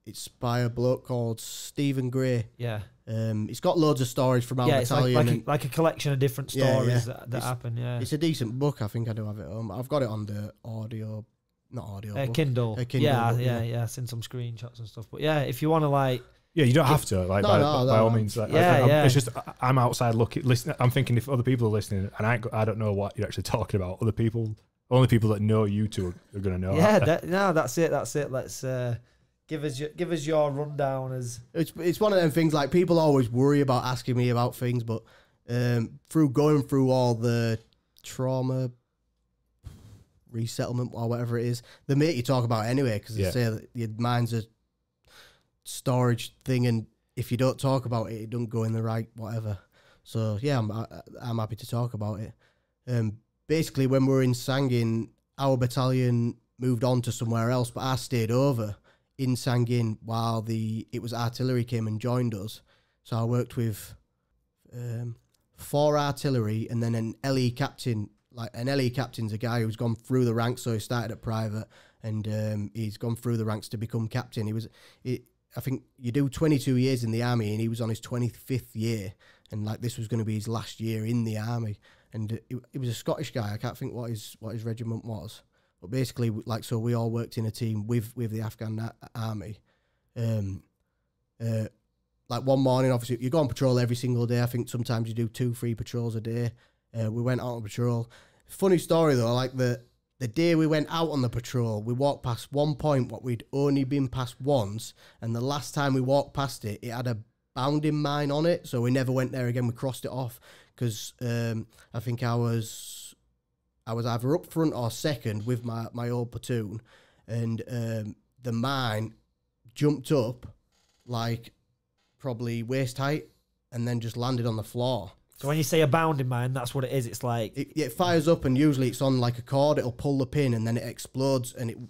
it's by a bloke called Stephen Gray. Yeah. It's got loads of stories from our battalion. It's like a collection of different stories that happen. Yeah. It's a decent book. I think I do have it home. I've got it on the audio. Not audio. Kindle. Kindle. Yeah. I've seen some screenshots and stuff. But yeah, if you want to like Yeah, you don't have to. Like by all means. Like, it's just I'm outside looking, listening. I'm thinking if other people are listening, and I don't know what you're actually talking about. Other people, only people that know you two are going to know. Yeah, that's it. Let's give us your rundown. As it's one of them things. Like people always worry about asking me about things, but through going through all the trauma resettlement or whatever it is, they make you talk about it anyway because they say that your mind's a storage thing, and if you don't talk about it, it don't go in the right whatever. So yeah, I'm happy to talk about it. Basically, when we were in Sangin, our battalion moved on to somewhere else, but I stayed over in Sangin while it was artillery came and joined us. So I worked with 4 artillery and then an LE captain. Like an LE captain's a guy who's gone through the ranks, so he started at private and he's gone through the ranks to become captain. I think you do 22 years in the army, and he was on his 25th year, and like this was going to be his last year in the army. And he was a Scottish guy. I can't think what his regiment was, but basically, like, so we all worked in a team with the Afghan army. Like one morning, obviously, you go on patrol every single day. I think sometimes you do 2-3 patrols a day. We went out on patrol. Funny story though, like the day we went out on the patrol, we walked past one point what we'd only been past once, and the last time we walked past it, it had a bounding mine on it, so we never went there again. We crossed it off because I think I was either up front or second with my old platoon, and the mine jumped up like probably waist height and then just landed on the floor. So when you say a bounding mine, that's what it is. It's like it fires up, and usually it's on like a cord. It'll pull the pin, and then it explodes. And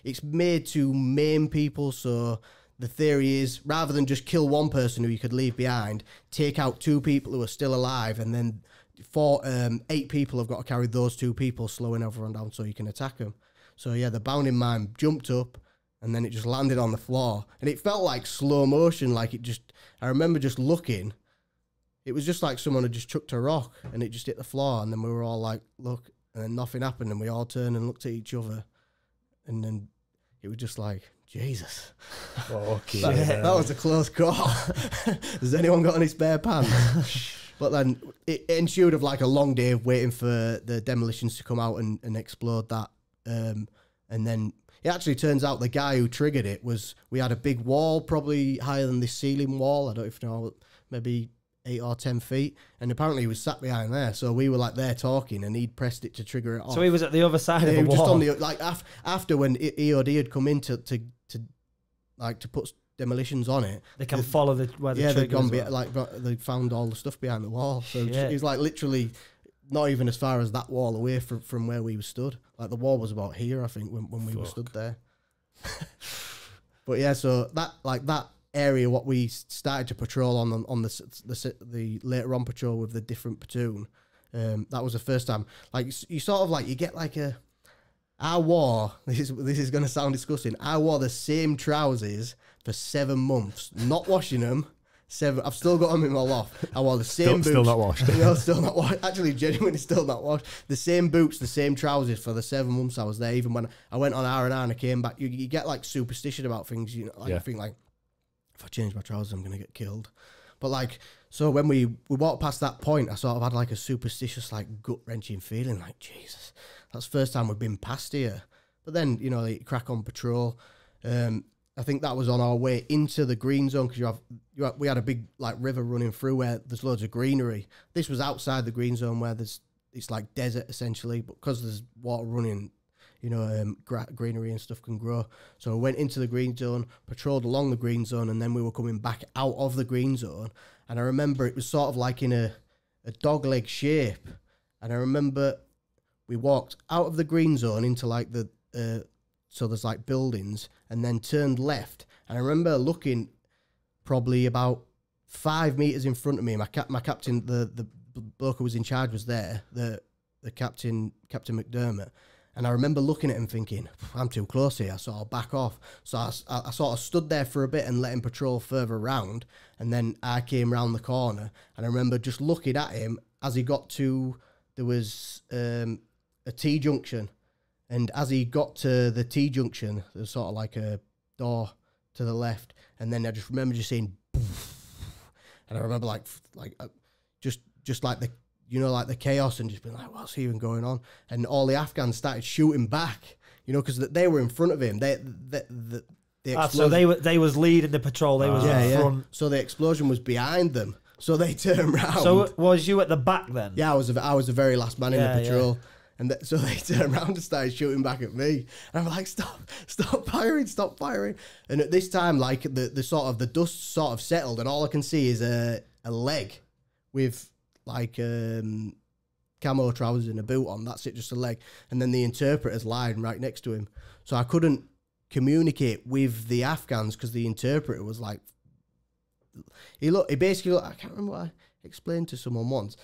it's made to maim people. So the theory is, rather than just kill one person who you could leave behind, take out 2 people who are still alive, and then 8 people have got to carry those 2 people, slowing everyone down so you can attack them. So yeah, the bounding mine jumped up, and then it just landed on the floor, and it felt like slow motion. Like I remember just looking. It was just like someone had just chucked a rock and it just hit the floor, and then we were all like, look, and then nothing happened, and we all turned and looked at each other, and then it was just like, Jesus. Okay. That was a close call. Has anyone got any spare pants? But then it ensued of like a long day of waiting for the demolitions to come out and explode that. And then it actually turns out the guy who triggered it we had a big wall, probably higher than this ceiling wall. I don't even know, maybe 8 or 10 feet, and apparently he was sat behind there, so we were like there talking, and he'd pressed it to trigger it off. So he was at the other side of the wall. Just on the like after when EOD had come in to put demolitions on it, they can follow where the they'd gone they found all the stuff behind the wall. So he's like literally not even as far as that wall away from where we were stood. Like the wall was about here, I think, when we were stood there. But yeah, so that area what we started to patrol on the later on patrol with the different platoon, that was the first time. Like you sort of like you get like I wore this is going to sound disgusting. I wore the same trousers for 7 months, not washing them. 7. I've still got them in my loft. I wore the same boots. Still not washed. No, still not washed. Actually, genuinely still not washed. The same boots, the same trousers for the 7 months I was there. Even when I went on R&R and I came back, you get like superstition about things. You know, like you think like, if I change my trousers, I'm gonna get killed. But like, so when we walked past that point, I sort of had like a superstitious, like gut wrenching feeling, like Jesus, that's the first time we've been past here. But then like, crack on patrol. I think that was on our way into the green zone because we had a big like river running through where there's loads of greenery. This was outside the green zone where it's like desert essentially, but because there's water running, greenery and stuff can grow. So I went into the green zone, patrolled along the green zone, and then we were coming back out of the green zone. And I remember it was sort of like in a dogleg shape. And I remember we walked out of the green zone into like so there's like buildings, and then turned left. And I remember looking probably about 5 meters in front of me. My captain, the bloke who was in charge was there, the Captain McDermott. And I remember looking at him thinking, I'm too close here, so I'll back off. So I sort of stood there for a bit and let him patrol further around. And then I came round the corner. And I remember just looking at him as he got to, there was a T-junction. And as he got to the T-junction, there's sort of like a door to the left. and then I just remember just saying, and I remember just like the, you know, like the chaos, and just being like, what's even going on? And all the Afghans started shooting back, you know, because they were in front of him. The so they was leading the patrol. They was in front. So the explosion was behind them. So they turned round. So was you at the back then? Yeah, I was the very last man in the patrol. Yeah. And so they turned around and started shooting back at me. And I'm like, stop firing, stop firing. And at this time, like the sort of the dust sort of settled, and all I can see is a leg with like camo trousers and a boot on. That's it, just a leg. And then the interpreter's lying right next to him. So I couldn't communicate with the Afghans because the interpreter was like, he basically looked, I can't remember what I explained to someone once.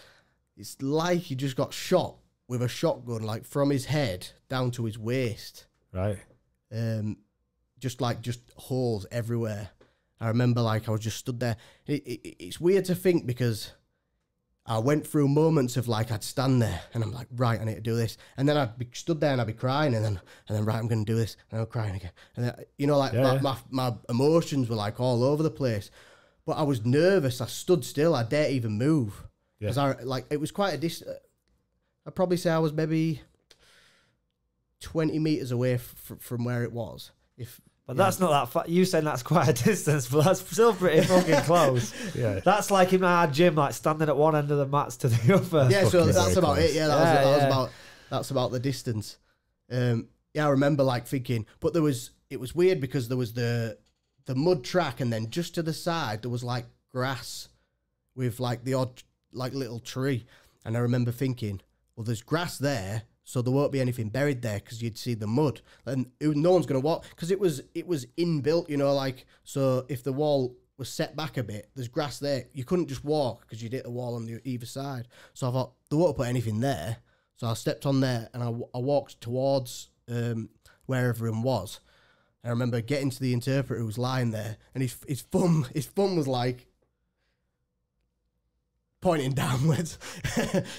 It's like he just got shot with a shotgun, like from his head down to his waist. Right. Just holes everywhere. I remember like I was just stood there. It's weird to think because I went through moments of like I'd stand there and I'm like, right, I need to do this. And then I'd be stood there and I'd be crying and then right, I'm going to do this. And I'm crying again. And then, you know, like my emotions were like all over the place. But I was nervous. I stood still. I didn't even move. Because it was quite a distance. I'd probably say I was maybe 20 meters away from where it was. But that's not that far. You saying that's quite a distance, but that's still pretty fucking close. Yeah. That's like in our gym, like standing at one end of the mats to the other. Yeah, so that's about it. Yeah, that's about the distance. Yeah, I remember like thinking, but it was weird because there was the mud track, and then just to the side there was like grass with like the odd like little tree. And I remember thinking, well, there's grass there, so there won't be anything buried there because you'd see the mud, and no one's going to walk because it was inbuilt, you know, like, so if the wall was set back a bit, there's grass there. You couldn't just walk because you'd hit a wall on either side. So I thought, they won't put anything there. So I stepped on there and I walked towards where everyone was. I remember getting to the interpreter who was lying there, and his thumb was like pointing downwards.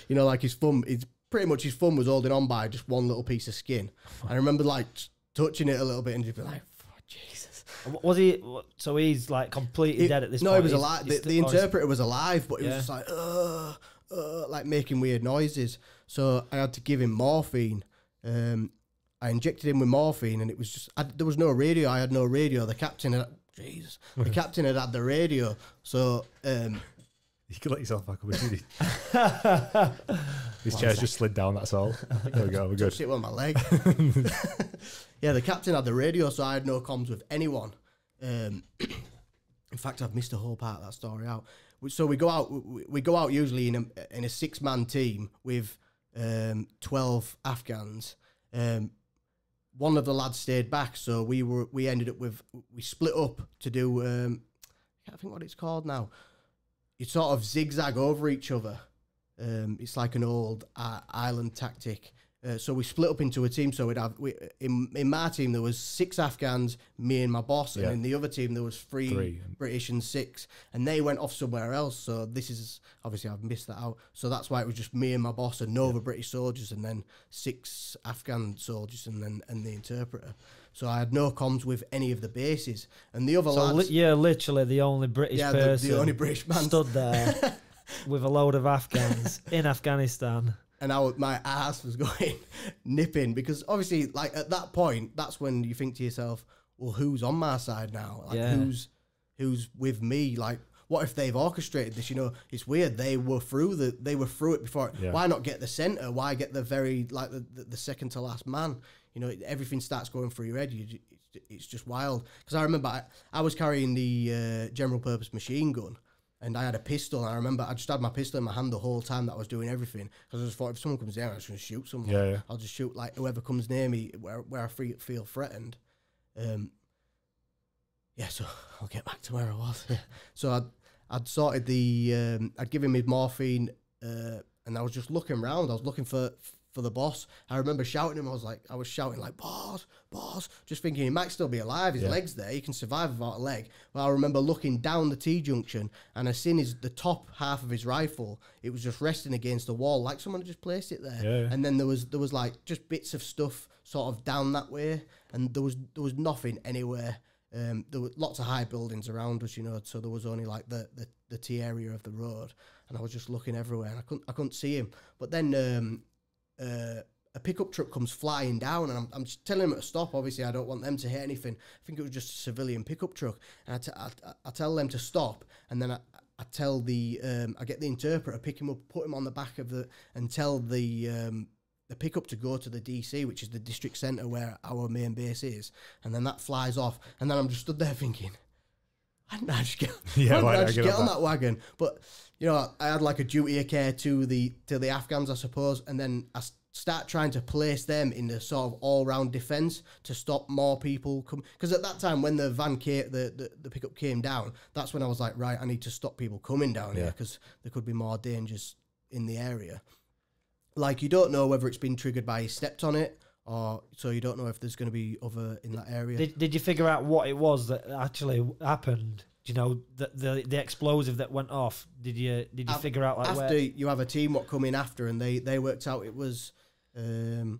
You know, like his thumb was holding on by just one little piece of skin. I remember like touching it a little bit and just be like, oh, Jesus. Was he, so he's like completely dead at this point? No, he was alive. The interpreter was alive, but he was just like making weird noises. So I had to give him morphine. I injected him with morphine, and it was just, there was no radio. I had no radio. The captain had the radio. So, you could let yourself back up if you need. His chair's just slid down, that's all. There we go, we're good. Sit with my leg. Yeah, the captain had the radio, so I had no comms with anyone. In fact, I've missed a whole part of that story out. So we go out usually in a 6-man team with 12 Afghans. One of the lads stayed back, so we ended up with, we split up to do, I can't think what it's called now. You sort of zigzag over each other. It's like an old island tactic. So we split up into a team. So in my team there was 6 Afghans, me and my boss, and in the other team there was 3 British and 6, and they went off somewhere else. So this is obviously, I've missed that out. So that's why it was just me and my boss and no other British soldiers, and then 6 Afghan soldiers, and the interpreter. So I had no comms with any of the bases, and the other lads. You're literally the only British person. The only British man stood there with a load of Afghans in Afghanistan. And my ass was going nipping, because obviously, like at that point, that's when you think to yourself, well, who's on my side now? Like who's with me? Like, what if they've orchestrated this? You know, it's weird. They were through it before. Yeah. Why not get the center? Why get the very, like the second to last man? You know, everything starts going through your head. It's just wild. Because I remember I was carrying the general purpose machine gun, and I had a pistol, and I remember I just had my pistol in my hand the whole time that I was doing everything, because I just thought, if someone comes near, I'm just going to shoot someone. Yeah. I'll just shoot like whoever comes near me where I feel threatened. So I'll get back to where I was. So I'd sorted I'd given him morphine, and I was just looking around. I was looking for the boss. I remember shouting him. I was shouting like, boss, just thinking he might still be alive. His leg's there. He can survive without a leg. But I remember looking down the T-junction, and I seen the top half of his rifle. It was just resting against the wall, like someone had just placed it there. Yeah. And then there was like just bits of stuff sort of down that way, and there was nothing anywhere. there were lots of high buildings around us, you know, so there was only like the T area of the road, and I was just looking everywhere and I couldn't see him. But then a pickup truck comes flying down, and I'm just telling them to stop. Obviously, I don't want them to hit anything. I think it was just a civilian pickup truck, and I tell them to stop, and then I tell I get the interpreter, pick him up, put him on the back of and tell the pickup to go to the DC, which is the district centre where our main base is, and then that flies off, and then I'm just stood there thinking, why didn't I just get on that wagon? But you know, I had like a duty of care to the Afghans, I suppose, and then I start trying to place them in the sort of all-round defence to stop more people come. Because at that time, when the van came, the pickup came down, that's when I was like, right, I need to stop people coming down here because there could be more dangers in the area. Like, you don't know whether it's been triggered by he stepped on it, or so you don't know if there's going to be other in that area. Did you figure out what it was that actually happened? You know, the explosive that went off. Did you figure out like after where? You have a team what come in after, and they worked out it was 2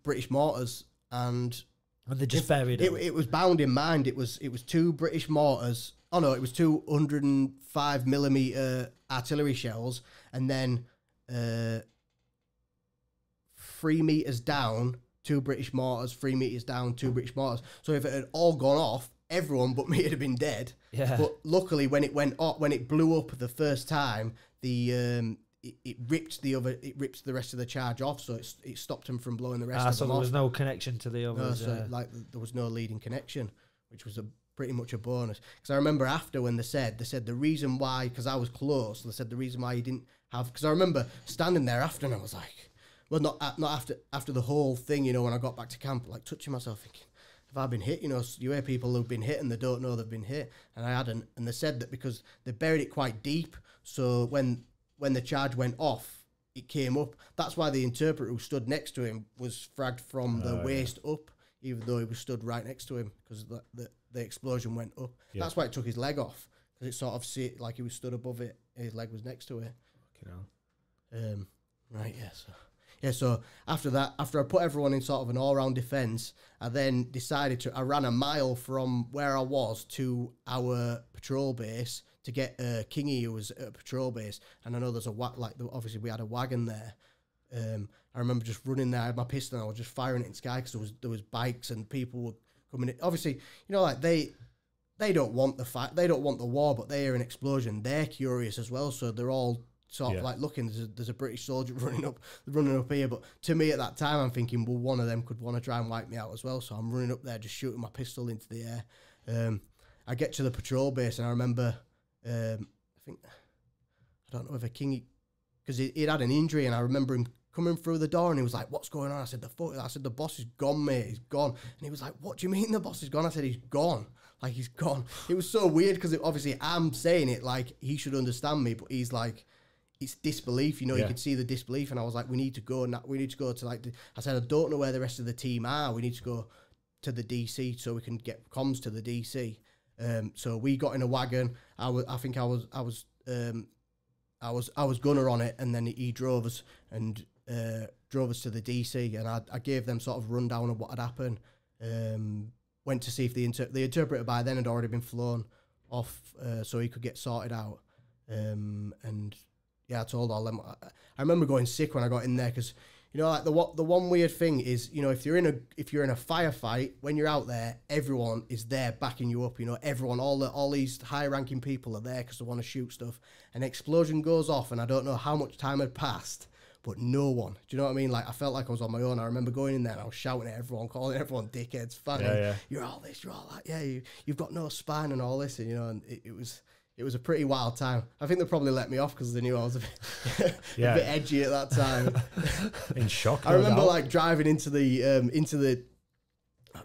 British mortars, and they just buried it. It was bound in mind. It was 2 British mortars. Oh no, it was 205mm artillery shells, and then 3 meters down, 2 British mortars. 3 meters down, 2 British mortars. So if it had all gone off, everyone but me would have been dead. Yeah. But luckily, when it went up, when it blew up the first time, it ripped the rest of the charge off, so it stopped them from blowing the rest of them off. So there was no connection to the others. No, so like there was no leading connection, which was pretty much a bonus. Because I remember after when they said the reason why, because I was close, they said the reason why you didn't have, because I remember standing there after and I was like, well, not after the whole thing, you know, when I got back to camp, like touching myself thinking, have I been hit? You know, you hear people who've been hit and they don't know they've been hit, and I hadn't. And they said that because they buried it quite deep, so when the charge went off, it came up. That's why the interpreter who stood next to him was fragged from the waist up, even though he was stood right next to him, because the explosion went up. Yeah. That's why it took his leg off, because it sort of like he was stood above it, and his leg was next to it. Right, yeah. So after that, after I put everyone in sort of an all-round defence, I then decided I ran a mile from where I was to our patrol base to get Kingy, who was at a patrol base. And I know there's obviously we had a wagon there. I remember just running there, I had my pistol, and I was just firing it in the sky because there was bikes and people were coming in. Obviously, you know, like they don't want the fight, they don't want the war, but they hear an explosion. They're curious as well, so they're all sort of like looking. There's a British soldier running up here. But to me at that time, I'm thinking, well, one of them could want to try and wipe me out as well. So I'm running up there, just shooting my pistol into the air. I get to the patrol base, and I remember, I don't know if Kingy, because he'd had an injury, and I remember him coming through the door, and he was like, "What's going on?" I said, "The boss is gone, mate. He's gone." And he was like, "What do you mean the boss is gone?" I said, "He's gone. Like, he's gone." It was so weird because obviously I'm saying it like he should understand me, but he's like, it's disbelief, you know. You could see the disbelief, and I was like, we need to go to like I said, I don't know where the rest of the team are. We need to go to the DC so we can get comms to the DC. So we got in a wagon. I was gunner on it, and then he drove us to the DC, and I gave them sort of rundown of what had happened. Went to see if the interpreter by then had already been flown off, so he could get sorted out. And yeah, I told all them. I remember going sick when I got in there, because, you know, like the one weird thing is, you know, if you're in a firefight, when you're out there, everyone is there backing you up. You know, everyone, all these high ranking people are there because they want to shoot stuff. An explosion goes off, and I don't know how much time had passed, but no one. Do you know what I mean? Like, I felt like I was on my own. I remember going in there and I was shouting at everyone, calling everyone dickheads, fanning. You're all this, you're all that. Yeah, you've got no spine and all this, and, you know, and it was a pretty wild time. I think they probably let me off because they knew I was a bit edgy at that time. In shock. I remember like driving into the. I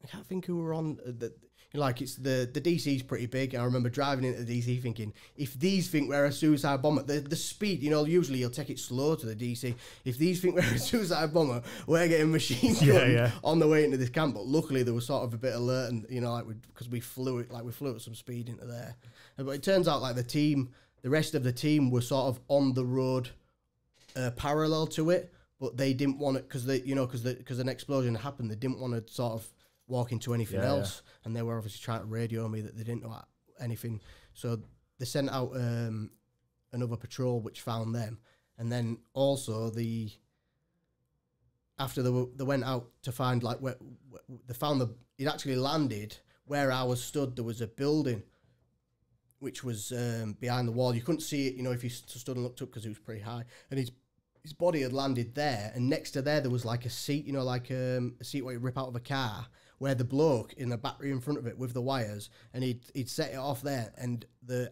can't think who were on the. You know, like, it's the DC's pretty big. I remember driving into the DC thinking, if these think we're a suicide bomber, the speed, you know, usually you'll take it slow to the DC. If these think we're a suicide bomber, we're getting machine gun on the way into this camp. But luckily there was sort of a bit alert, and, you know, like, because we flew at some speed into there. But it turns out like the rest of the team were sort of on the road parallel to it, but they didn't want it because an explosion happened. They didn't want to sort of walk into anything else. And they were obviously trying to radio me that they didn't know anything. So they sent out another patrol which found them. And then also after they went out to find like where they found it actually landed where I was stood. There was a building which was behind the wall. You couldn't see it, you know, if you stood and looked up because it was pretty high. And his body had landed there, and next to there was like a seat, you know, like a seat where you rip out of a car, where the bloke in the battery in front of it with the wires, and he'd set it off there, and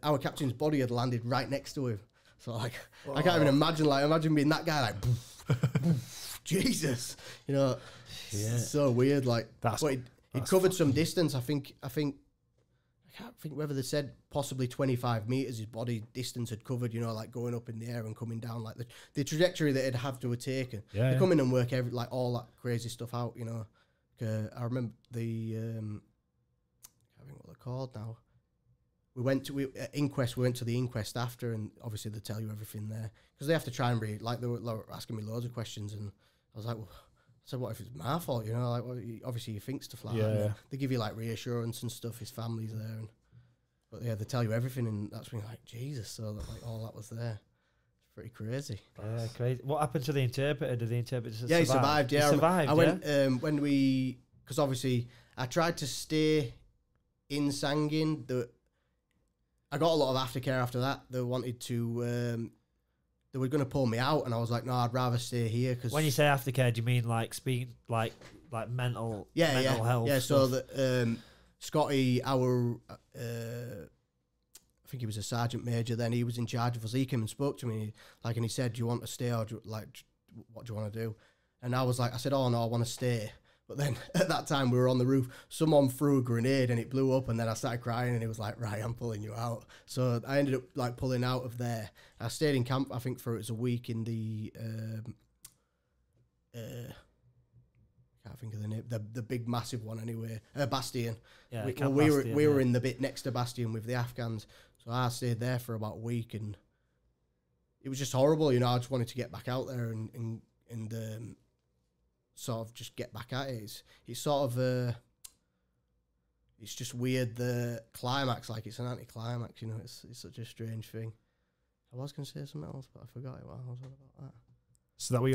our captain's body had landed right next to him. So like, I can't even imagine being that guy, like, poof, poof, Jesus, you know, so weird. Like, it covered some distance. I can't think whether they said possibly 25 meters his body distance had covered, you know, like going up in the air and coming down, like the trajectory that it'd have to have taken. They come in and work all that crazy stuff out, you know. I remember I can't think what they're called now. We went to the inquest after, and obviously they tell you everything there because they have to try and read. Like they were asking me loads of questions, and I was like, well, I said, what if it's my fault? You know, like obviously you think stuff like that. They give you like reassurance and stuff. His family's there, but they tell you everything, and that's when you're like, Jesus. So that, like all that was there. It's pretty crazy. Yeah, crazy. What happened to the interpreter? Did the interpreter survive? Yeah, he survived. Yeah, he survived. I went because obviously I tried to stay in Sangin. I got a lot of aftercare after that. They wanted to. They were going to pull me out, and I was like, no, I'd rather stay here. Cause when you say aftercare, do you mean like like mental health? Yeah, so that Scotty, I think he was a sergeant major then, he was in charge of us. He came and spoke to me, and he said, do you want to stay, or what do you want to do? And I said, oh no, I want to stay. But then at that time we were on the roof, someone threw a grenade and it blew up, and then I started crying, and he was like, right, I'm pulling you out. So I ended up like pulling out of there. I stayed in camp, I think for it was a week in the can't think of the name, the big massive one anyway, Bastion. Yeah, we were in the bit next to Bastion with the Afghans. So I stayed there for about a week, and it was just horrible, you know. I just wanted to get back out there and sort of just get back at it. It's sort of it's just weird, the climax, like it's an anti-climax, you know. It's such a strange thing. I was going to say something else, but I forgot it. What I was on about that. So that were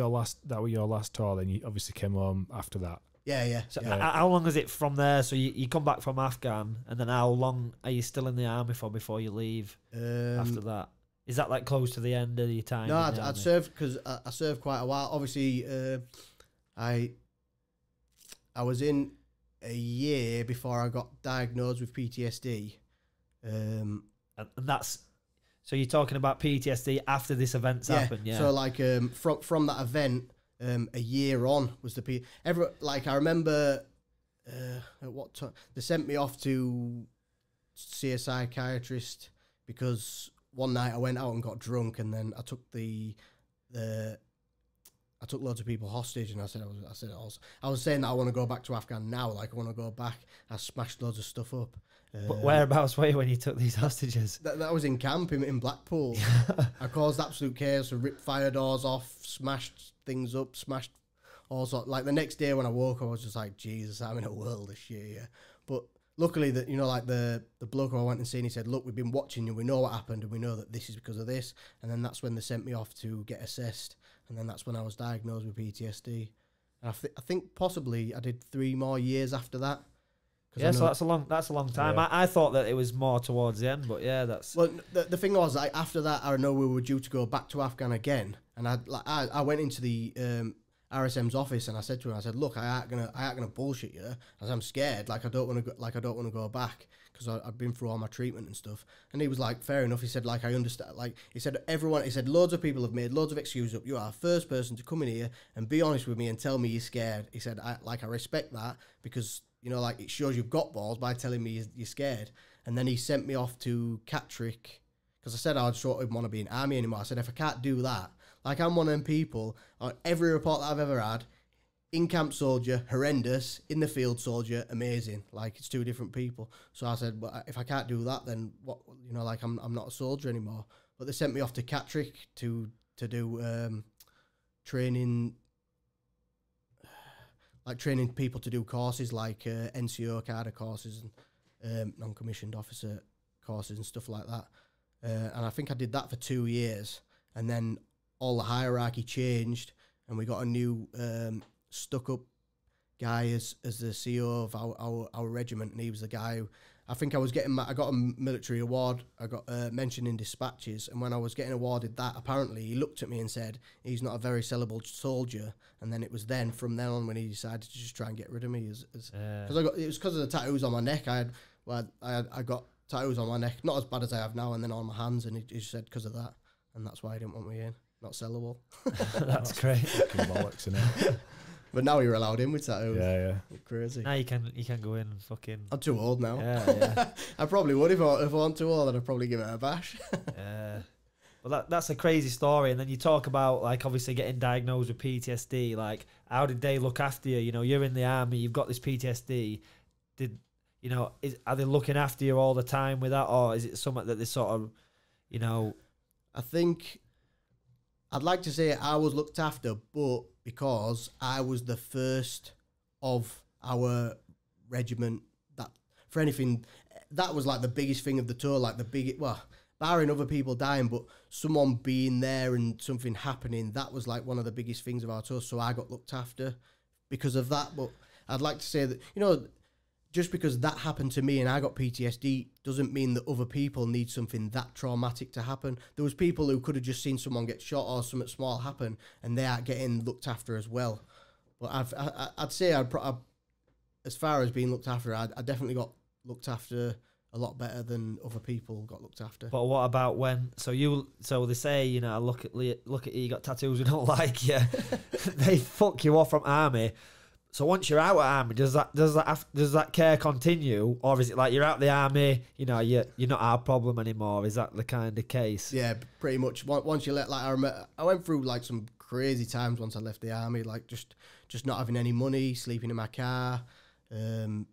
your last tour. Then you obviously came home after that. Yeah. So how long is it from there? So you come back from Afghan, and then how long are you still in the army for before you leave after that? Is that like close to the end of your time? No, I'd served, because I served quite a while. Obviously, I was in a year before I got diagnosed with PTSD. And that's, so you're talking about PTSD after this event's happened, yeah? So like from that event, a year on was the I remember at what time they sent me off to see a psychiatrist because one night I went out and got drunk, and then I took I took loads of people hostage, and I was saying that I want to go back to Afghan now. Like I want to go back. I smashed loads of stuff up. But whereabouts were you when you took these hostages? That was in camp in Blackpool. I caused absolute chaos. I ripped fire doors off, smashed things up, smashed all sorts. Like the next day when I woke, I was just like, Jesus, I'm in a world of shit. Yeah. But luckily that, you know, like the bloke who I went and seen, he said, look, we've been watching you. We know what happened, and we know that this is because of this. And then that's when they sent me off to get assessed. And then that's when I was diagnosed with PTSD. And I think possibly I did 3 more years after that. Yeah, so that's a long time. Yeah. I thought that it was more towards the end, but yeah, that's... Well, the thing was, like, after that, I know we were due to go back to Afghan again. And I went into the RSM's office, and I said to him, I said, look, I ain't gonna bullshit you. I said, I'm scared. I don't want to go back because I've been through all my treatment and stuff. And he was like, fair enough. He said, like, I understand. Like, he said, loads of people have made loads of excuses up. You are the first person to come in here and be honest with me and tell me you're scared. He said, I respect that because, you know, like, it shows you've got balls by telling me you're scared. And then he sent me off to Catterick because I said I sort of want to be in army anymore. I said, if I can't do that, like, I'm one of them people, on every report that I've ever had, in-camp soldier, horrendous, in the field soldier, amazing. Like, it's 2 different people. So I said, well, if I can't do that, then what, you know, like, I'm not a soldier anymore. But they sent me off to Catterick to do training, like training people to do courses like NCO cadre courses and non-commissioned officer courses and stuff like that. And I think I did that for 2 years, and then all the hierarchy changed, and we got a new stuck-up guy as the CEO of our regiment, and he was the guy who, I think I got a military award. I got mentioned in dispatches, and when I was getting awarded that, apparently he looked at me and said, he's not a very sellable soldier. And then it was from then on when he decided to just try and get rid of me, because it was because of the tattoos on my neck. I got tattoos on my neck, not as bad as I have now, and then on my hands, and he just said because of that, and that's why he didn't want me in. Not sellable. That's great. Bollocks, innit? But now you're allowed in with tattoos. Yeah. Crazy. Now you can go in and fucking... I'm too old now. Yeah. I probably would if I wasn't too old. I'd probably give it a bash. Yeah. Well, that's a crazy story. And then you talk about, like, obviously getting diagnosed with PTSD. Like, how did they look after you? You know, you're in the army, you've got this PTSD. Are they looking after you all the time with that, or is it something that they sort of, you know... I think I'd like to say I was looked after, but because I was the first of our regiment that, for anything, that was like the biggest thing of the tour, like the biggest, well, barring other people dying, but someone being there and something happening, that was like one of the biggest things of our tour. So I got looked after because of that. But I'd like to say that, you know, just because that happened to me and I got PTSD doesn't mean that other people need something that traumatic to happen. There was people who could have just seen someone get shot or something small happen, and they are getting looked after as well. But I'd say as far as being looked after, I definitely got looked after a lot better than other people got looked after. But what about when? So they say, you know, look at you, you got tattoos we don't like you. They fuck you off from army. So once you're out of army, does that care continue, or is it like you're out of the army, you know, you're not our problem anymore? Is that the kind of case? Yeah, pretty much. Once you let, like, I went through like some crazy times once I left the army, like just not having any money, sleeping in my car.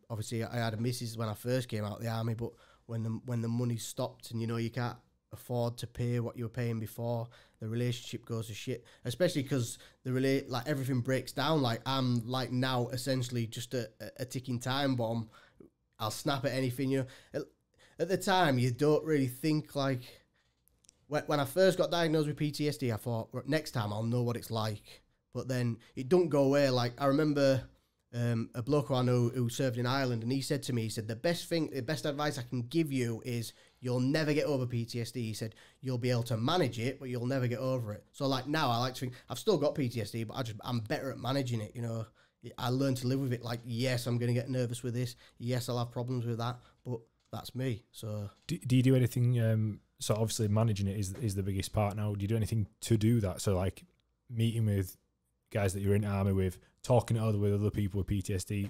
Obviously, I had a missus when I first came out of the army, but when the money stopped, and you know you can't afford to pay what you were paying before, the relationship goes to shit, especially because like everything breaks down. Like I'm like now essentially just a ticking time bomb. I'll snap at anything, you know. At the time you don't really think, like, when I first got diagnosed with PTSD, I thought next time I'll know what it's like, but then it don't go away. Like I remember a bloke I know who served in Ireland, and he said to me, he said, the best advice I can give you is you'll never get over PTSD. He said, you'll be able to manage it, but you'll never get over it. So like now I like to think, I've still got PTSD, but I'm better at managing it, you know. I learned to live with it. Like, yes, I'm going to get nervous with this. Yes, I'll have problems with that, but that's me. So do you do anything, so obviously managing it is the biggest part now. Do you do anything to do that? So like meeting with guys that you're in army with, talking with other people with PTSD,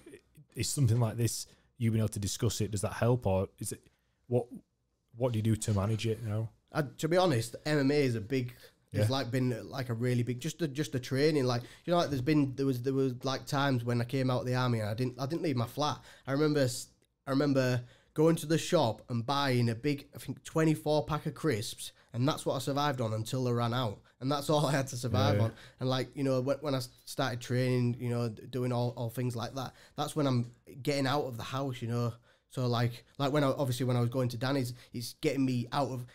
is something like this, you being able to discuss it, does that help, or is it what do you do to manage it now? To be honest, MMA is a big. It's like been like a really big, just the training. Like, you know, like there was like times when I came out of the army and I didn't leave my flat. I remember going to the shop and buying a big, I think 24 pack of crisps, and that's what I survived on until they ran out, and that's all I had to survive on. And like, you know, when I started training, you know, doing all things like that, that's when I'm getting out of the house, you know. So like when I was going to Danny's, it's getting me out of.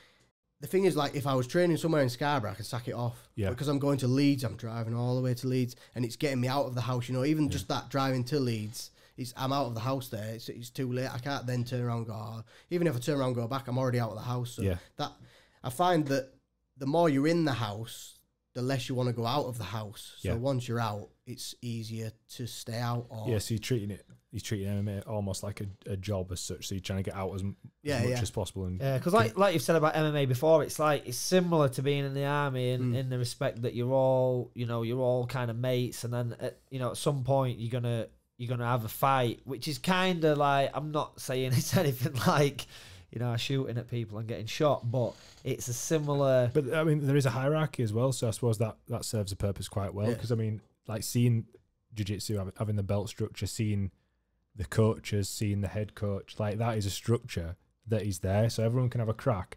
The thing is, like, if I was training somewhere in Scarborough, I could sack it off. Yeah. Because I'm going to Leeds, I'm driving all the way to Leeds, and it's getting me out of the house, you know. Even just that driving to Leeds, I'm out of the house there. It's too late. I can't then turn around and go, oh. Even if I turn around and go back, I'm already out of the house. So that, I find that the more you're in the house, the less you want to go out of the house. So once you're out, it's easier to stay out. Or so you're treating MMA almost like a job as such. So you're trying to get out as much as possible. And because like you've said about MMA before, it's like it's similar to being in the army in the respect that you're all kind of mates, and then at some point you're gonna have a fight, which is kind of like, I'm not saying it's anything like, you know, shooting at people and getting shot, but it's a similar. But I mean, there is a hierarchy as well, so I suppose that serves a purpose quite well. Because I mean, like seeing jiu-jitsu having the belt structure, seeing the coaches, seeing the head coach, like that is a structure that is there, so everyone can have a crack.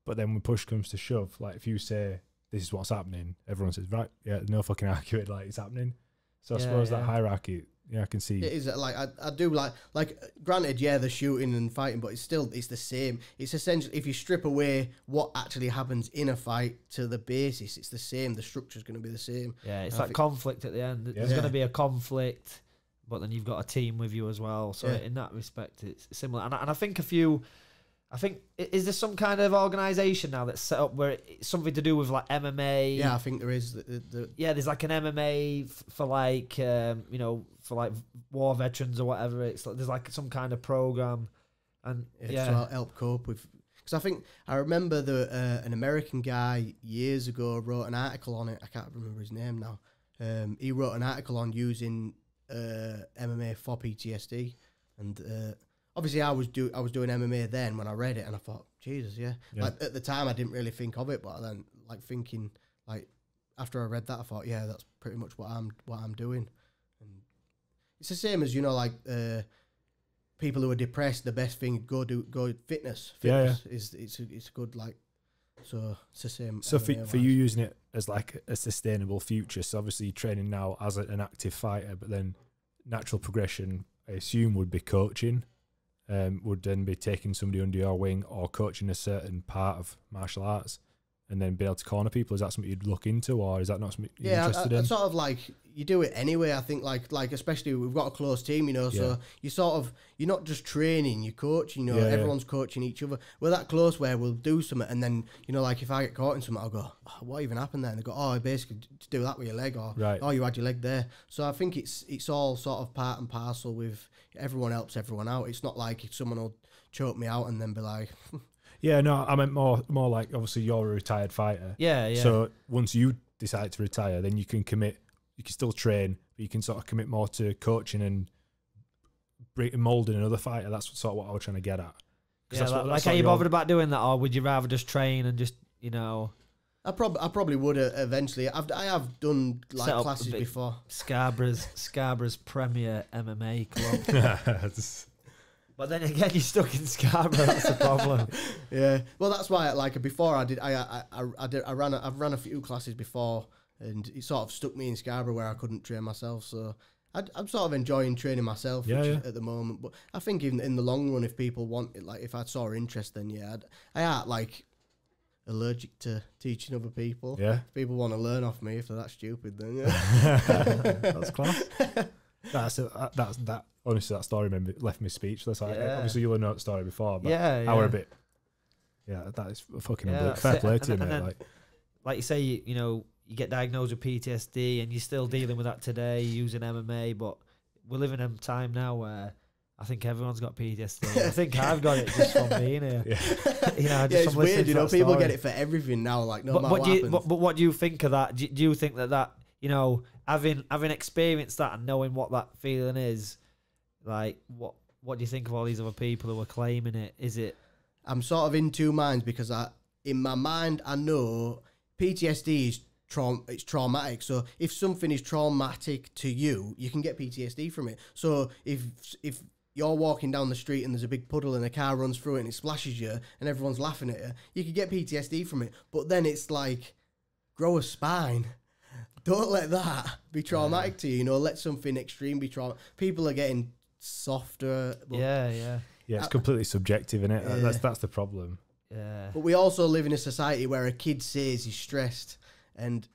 But then when push comes to shove, like if you say this is what's happening, everyone says right, no fucking arguing, like it's happening. So I suppose that hierarchy Yeah, I can see. It is like I do like granted, yeah, the shooting and fighting, but it's the same. It's essentially, if you strip away what actually happens in a fight to the basis, it's the same. The structure's going to be the same. Yeah, it's like conflict at the end. There's going to be a conflict, but then you've got a team with you as well. So in that respect, it's similar. And I think is there some kind of organisation now that's set up where it's something to do with like MMA? Yeah, I think there is. There's like an MMA for like for like war veterans or whatever. It's like there's like some kind of program, and to help cope with. Because I think I remember an American guy years ago wrote an article on it. I can't remember his name now. He wrote an article on using MMA for PTSD, and obviously I was doing MMA then when I read it, and I thought, Jesus, yeah. Like at the time I didn't really think of it, but then like thinking like after I read that, I thought, yeah, that's pretty much what I'm doing. And it's the same as like people who are depressed. The best thing go fitness. Is it's good like. So it's the same. So for you using it as like a sustainable future. So obviously you're training now as an active fighter, but then natural progression, I assume, would be coaching. Would then be taking somebody under your wing or coaching a certain part of martial arts, and then be able to corner people. Is that something you'd look into, or is that not something you're interested in? Sort of like you do it anyway. I think like especially we've got a close team, so you're not just training, you're coaching. Everyone's coaching each other. We're that close where we'll do something, and then like if I get caught in something, I'll go, oh, what even happened there? And they go, oh, basically to do that with your leg, or oh, you had your leg there. So I think it's all sort of part and parcel with everyone helps everyone out. It's not like if someone will choke me out and then be like. Yeah, no, I meant more like, obviously you're a retired fighter. Yeah. So once you decide to retire, then you can commit, you can still train, but you can sort of commit more to coaching and moulding another fighter. That's sort of what I was trying to get at. Are you bothered about doing that, or would you rather just train and just, I probably would eventually. I have done like classes before. Scarborough's premier MMA club. But then again, you're stuck in Scarborough. That's the problem. Yeah. Well, that's why before I've ran a few classes before, and it sort of stuck me in Scarborough where I couldn't train myself. So I'm sort of enjoying training myself at the moment. But I think even in the long run, if people want it, like if I saw interest, then I aren't like allergic to teaching other people. Yeah. If people want to learn off me, if they're that stupid, then that's class. That. Honestly, that story left me speechless. Obviously, you'll know the story before, but I were a bit. Yeah, that is fucking fair play to you, mate. Like you say, you get diagnosed with PTSD, and you're still dealing with that today using MMA. But we're living in a time now where I think everyone's got PTSD. I think I've got it just from being here. It's weird. People get it for everything now. Like no matter what happens. But what do you think of that? Do you think that having experienced that and knowing what that feeling is? Like, what do you think of all these other people who are claiming it? Is it? I'm sort of in two minds because in my mind, I know PTSD is it's traumatic. So if something is traumatic to you, you can get PTSD from it. So if you're walking down the street and there's a big puddle and a car runs through it and it splashes you and everyone's laughing at you, you could get PTSD from it. But then it's like, grow a spine. Don't let that be traumatic to you. Let something extreme be traumatic. People are getting softer. Yeah, it's completely subjective, isn't it? That's the problem. Yeah. But we also live in a society where a kid says he's stressed, and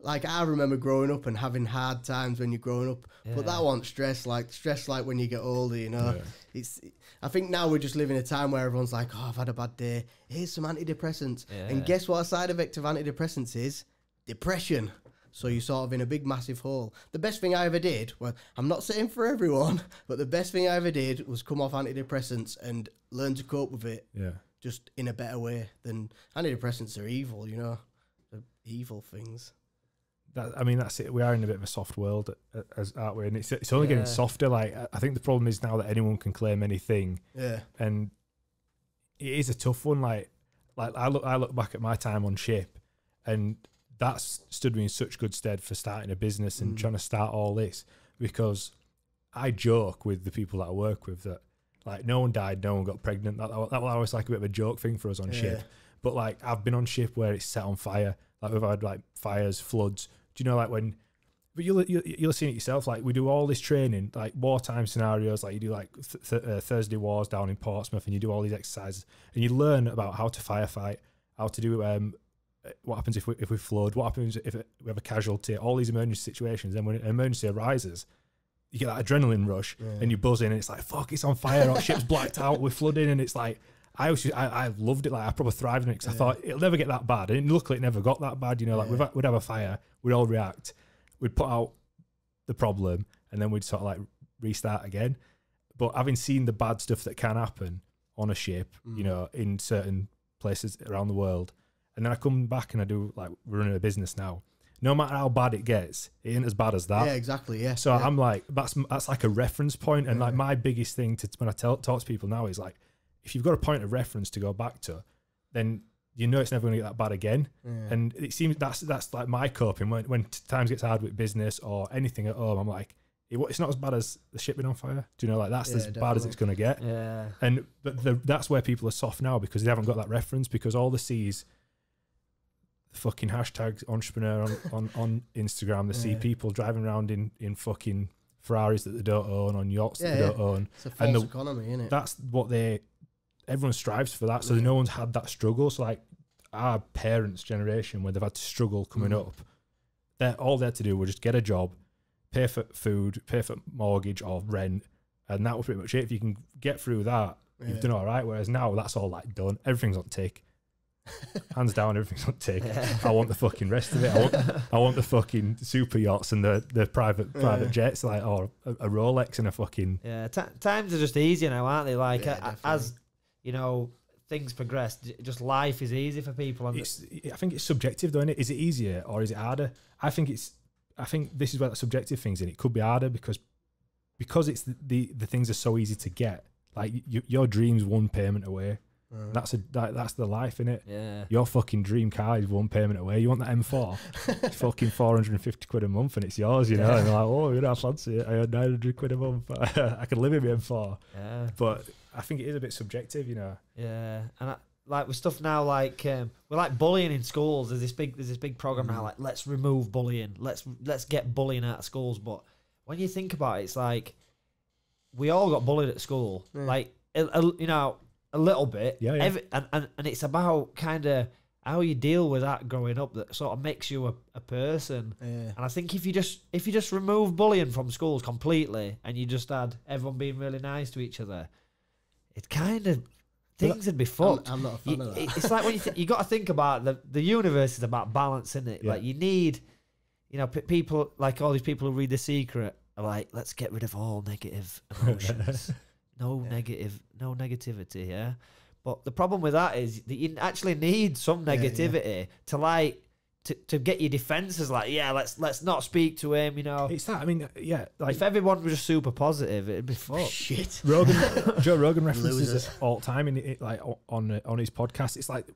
like I remember growing up and having hard times when you're growing up, but that wasn't stress like when you get older, It's I think now we're just living a time where everyone's like, oh, I've had a bad day, here's some antidepressants. And guess what a side effect of antidepressants is? Depression. So you're sort of in a big massive hole. The best thing I ever did, well, I'm not saying for everyone, but the best thing I ever did was come off antidepressants and learn to cope with it just in a better way. Than antidepressants are evil, they're evil things. That's it. We are in a bit of a soft world, aren't we? And it's only getting softer. Like, I think the problem is now that anyone can claim anything. Yeah. And it is a tough one. Like I look back at my time on ship, and that's stood me in such good stead for starting a business and trying to start all this, because I joke with the people that I work with that like no one died, no one got pregnant. That was always like a bit of a joke thing for us on ship. But like I've been on ship where it's set on fire. Like we've had like fires, floods. Do you know like when But you'll see it yourself. Like, we do all this training, like wartime scenarios. Like, you do like Thursday Wars down in Portsmouth, and you do all these exercises, and you learn about how to firefight, how to do what happens if we flood, what happens if we have a casualty, all these emergency situations. Then when an emergency arises, you get that adrenaline rush, and you buzz in, and it's like, fuck, it's on fire, or ship's blacked out, we're flooding, and it's like, I loved it. Like, I probably thrived in it because I thought it'll never get that bad, and luckily it never got that bad. You know, like we'd have a fire, we'd all react, we'd put out the problem, and then we'd sort of like restart again. But having seen the bad stuff that can happen on a ship, you know, in certain places around the world, and then I come back and I do, like, we're running a business now. No matter how bad it gets, it ain't as bad as that. Yeah, exactly. Yeah. So I'm like, that's like a reference point, and like my biggest thing when I talk to people now is like, if you've got a point of reference to go back to, then you know it's never going to get that bad again. And it seems that's like my coping when times gets hard with business or anything at home. I'm like, it's not as bad as the ship being on fire. Do you know, like, that's as bad as it's going to get. Yeah. But that's where people are soft now, because they haven't got that reference, because all they see is the fucking hashtag entrepreneur on Instagram. They see people driving around in fucking Ferraris that they don't own, on yachts that they don't own. It's a false economy, isn't it? That's what everyone strives for that. So no one's had that struggle. So like our parents' generation, where they've had to struggle coming up, all they had to do was just get a job, pay for food, pay for mortgage or rent, and that was pretty much it. If you can get through that, you've done all right. Whereas now that's all like done. Everything's on tick. Hands down, everything's on tick. I want the fucking rest of it. I want the fucking super yachts and the private jets, like, or a Rolex and a fucking times are just easier now, aren't they? Like, as you know, things progress, just life is easy for people. And I think it's subjective, though, isn't it? Is it easier or is it harder? I think this is where that subjective thing's in. It could be harder because it's the things are so easy to get. Like, your dream's one payment away. That's the life, innit? Yeah. Your fucking dream car is one payment away. You want that M4? It's fucking 450 quid a month and it's yours, you know? And they're like, oh, you know, I fancy it. I earn 900 quid a month. I can live in my M4. Yeah. But I think it is a bit subjective, you know? Yeah. And like with stuff now, like we're like bullying in schools. There's this big program now, like, let's remove bullying. Let's get bullying out of schools. But when you think about it, it's like we all got bullied at school. Like, you know, a little bit, and it's about kind of how you deal with that growing up that sort of makes you a person. And I think if you just remove bullying from schools completely, and you just had everyone being really nice to each other, it kind of things would be fucked. I'm not a fan of that. It's like when you got to think about the universe is about balance, isn't it? Like, you need, you know, people like all these people who read The Secret are like, let's get rid of all negative emotions. No negativity, yeah. But the problem with that is that you actually need some negativity to like to get your defenses. Like, let's not speak to him. You know, it's that. I mean, like, if everyone was just super positive, it'd be fucked. Shit. Joe Rogan references it all the time in it, like on his podcast. It's like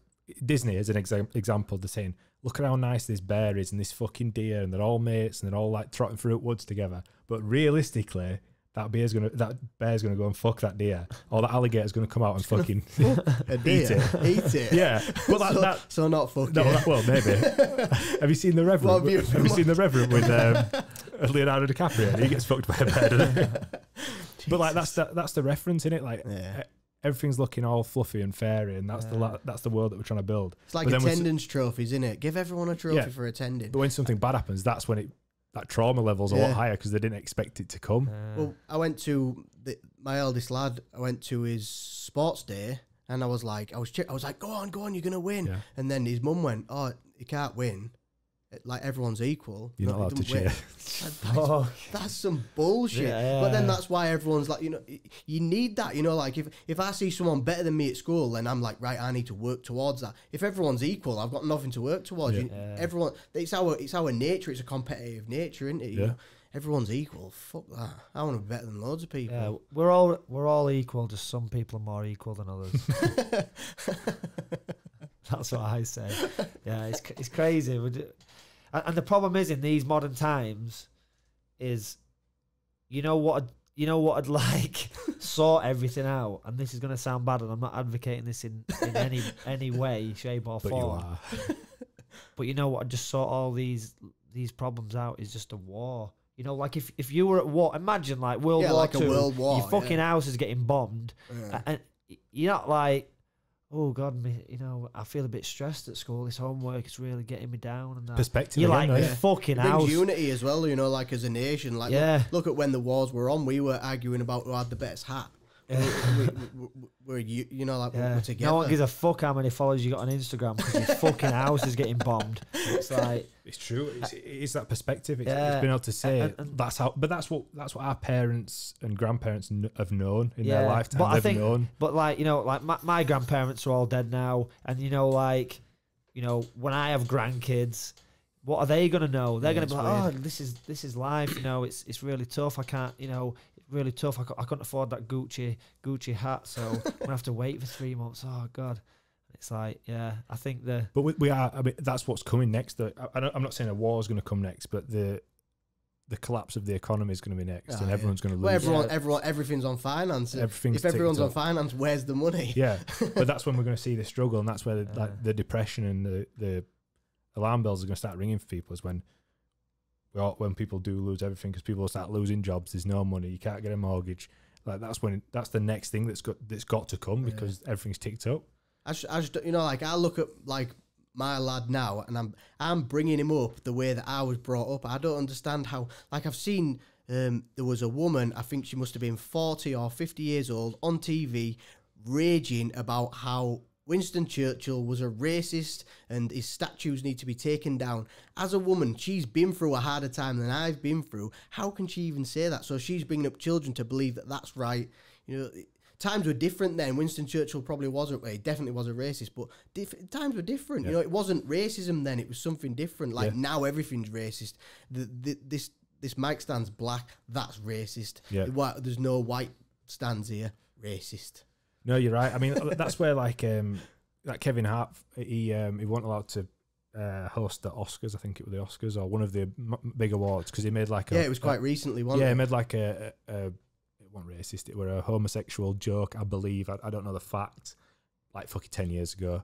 Disney as an example. They're saying, look at how nice this bear is and this fucking deer, and they're all mates and they're all like trotting through woods together. But realistically, that bear's gonna go and fuck that deer, or that alligator's gonna come out and fucking eat it. Yeah, but so not fucking. Well, maybe. Have you seen The Reverend? Have you seen The Reverend with Leonardo DiCaprio? He gets fucked by a bear, doesn't he? But like, that's the reference, innit? Like, everything's looking all fluffy and fairy, and that's the world that we're trying to build. It's like attendance trophies, innit? Give everyone a trophy for attending. But when something bad happens, that's when that trauma level's a lot higher, because they didn't expect it to come. Well, I went to my eldest lad. I went to his sports day, and I was like, go on, you're gonna win. Yeah. And then his mum went, oh, you can't win. Like, everyone's equal. You're not allowed to cheer. That's some bullshit. But then that's why everyone's like, you know, you need that. You know, like, if I see someone better than me at school, then I'm like, right, I need to work towards that. If everyone's equal, I've got nothing to work towards. Everyone, it's our nature. It's a competitive nature, isn't it? You know? Everyone's equal. Fuck that. I want to be better than loads of people. Yeah, we're all equal. Just some people are more equal than others. That's what I say. Yeah, it's crazy. And the problem is, in these modern times, is you know what I'd like sort everything out. And this is going to sound bad, and I'm not advocating this in any way, shape or form. But you are. But you know what? I'd just sort all these these problems out is just a war. You know, like if you were at war, imagine like World War like II, a world war, your fucking house is getting bombed, and you're not like, oh God, you know, I feel a bit stressed at school. This homework is really getting me down. And that. Perspective. You're again, like, yeah. your fucking it brings house. unity as well, you know, like as a nation. Like, look at when the wars were on, we were arguing about who had the best hat. We're you know, like we're together. No one gives a fuck how many followers you got on Instagram because your fucking house is getting bombed. It's like, it's true. It's that perspective. It's been able to say that's how. But that's what our parents and grandparents have known in their lifetime. But they've known. But like, you know, like my grandparents are all dead now, and you know, like, you know, when I have grandkids, what are they gonna know? They're gonna be like, oh, this is life. You know, it's really tough. I can't, you know. Really tough. I couldn't afford that Gucci hat, so I'm gonna have to wait for 3 months. Oh God, it's like, I think But we are. I mean, that's what's coming next. I'm not saying a war is going to come next, but the collapse of the economy is going to be next, and everyone's going to lose. Well, everything's on finance. If everyone's on finance, where's the money? Yeah, but that's when we're going to see the struggle, and that's where the depression and the alarm bells are going to start ringing for people. Is when people do lose everything, because people will start losing jobs. There's no money. You can't get a mortgage. Like that's the next thing that's got to come, because everything's ticked up. I just, you know, like I look at like my lad now, and I'm bringing him up the way that I was brought up. I don't understand how. Like I've seen there was a woman, I think she must have been 40 or 50 years old, on TV raging about how Winston Churchill was a racist and his statues need to be taken down. As a woman, she's been through a harder time than I've been through. How can she even say that? So she's bringing up children to believe that that's right. You know, times were different then. Winston Churchill probably wasn't. He definitely was a racist, but times were different. Yeah. You know, it wasn't racism then. It was something different. Like now, everything's racist. This mic stand's black. That's racist. Yeah. There's no white stands here. Racist. No, you're right. I mean, that's where like Kevin Hart, he wasn't allowed to host the Oscars. I think it was the Oscars or one of the big awards, because he made like it was quite recently, wasn't it? Yeah, he made like it wasn't racist. It were a homosexual joke, I believe. I don't know the facts. Like fucking 10 years ago,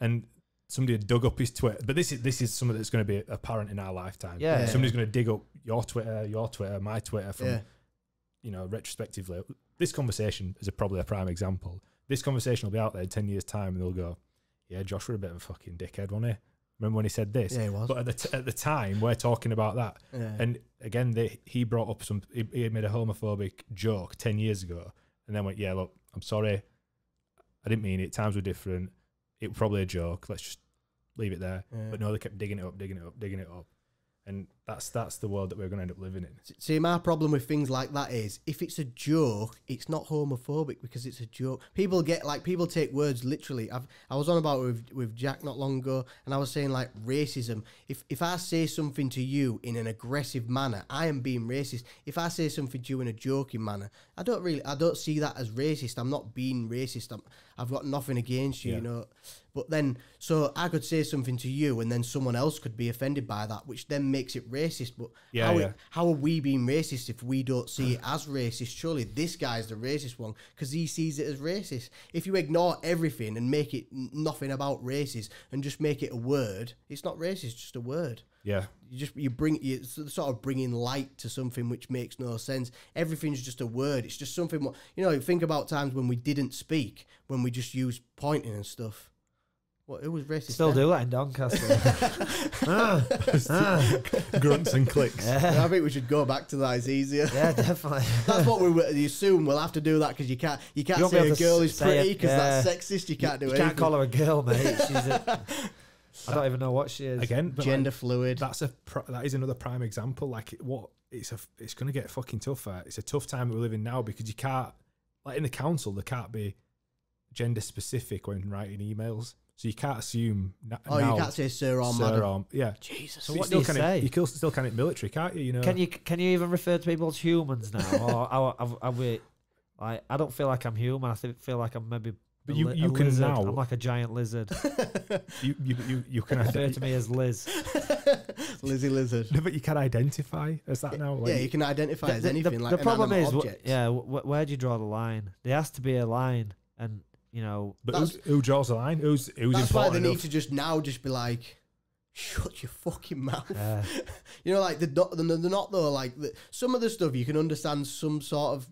and somebody had dug up his Twitter. But this is something that's going to be apparent in our lifetime. Yeah, somebody's going to dig up your Twitter, my Twitter from you know, retrospectively. This conversation is probably a prime example. This conversation will be out there in 10 years' time, and they'll go, yeah, Josh was a bit of a fucking dickhead, wasn't he? Remember when he said this? Yeah, he was. But at the time, we're talking about that. Yeah. And again, he brought up he made a homophobic joke 10 years ago, and then went, yeah, look, I'm sorry. I didn't mean it. Times were different. It was probably a joke. Let's just leave it there. Yeah. But no, they kept digging it up. And that's the world that we're going to end up living in. See, my problem with things like that is, if it's a joke, it's not homophobic because it's a joke. People take words literally. I was on about it with Jack not long ago, and I was saying like racism. If I say something to you in an aggressive manner, I am being racist. If I say something to you in a joking manner, I don't see that as racist. I'm not being racist. I've got nothing against you, you know. But then, so I could say something to you, and then someone else could be offended by that, which then makes it racist. But how are we being racist if we don't see it as racist? Surely this guy's the racist one because he sees it as racist. If you ignore everything and make it nothing about racist and just make it a word, it's not racist, it's just a word. Yeah, you sort of bringing light to something which makes no sense. Everything's just a word. It's just something. You know, think about times when we didn't speak, when we just used pointing and stuff. What, it was racist. Still do that in Doncaster. Grunts and clicks. Yeah. I think we should go back to that. It's easier. Yeah, definitely. That's what we assume. We'll have to do that because you can't say a girl is pretty because that's sexist. You can't do it. You can't call her a girl, mate. I don't even know what she is. Again, gender fluid. That is another prime example. Like it's going to get fucking tougher. It's a tough time that we're living now because you can't, like in the council, there can't be gender specific when writing emails. So you can't assume. You can't say sir or madam. Yeah. Jesus. So what do you say? You still can in military, can't you? You know. Can you even refer to people as humans now? Or are we? Like, I don't feel like I'm human. I feel like I'm maybe. But you can lizard. now. I'm like a giant lizard. you can refer to me as Liz. Lizzie Lizard. No, but you can identify as that now. Like, you can identify as anything. The problem is, where do you draw the line? There has to be a line, and. You know, but who draws the line? Who's important? That's why they need to just be like, shut your fucking mouth. You know, like they're not though. Like some of the stuff you can understand. Some sort of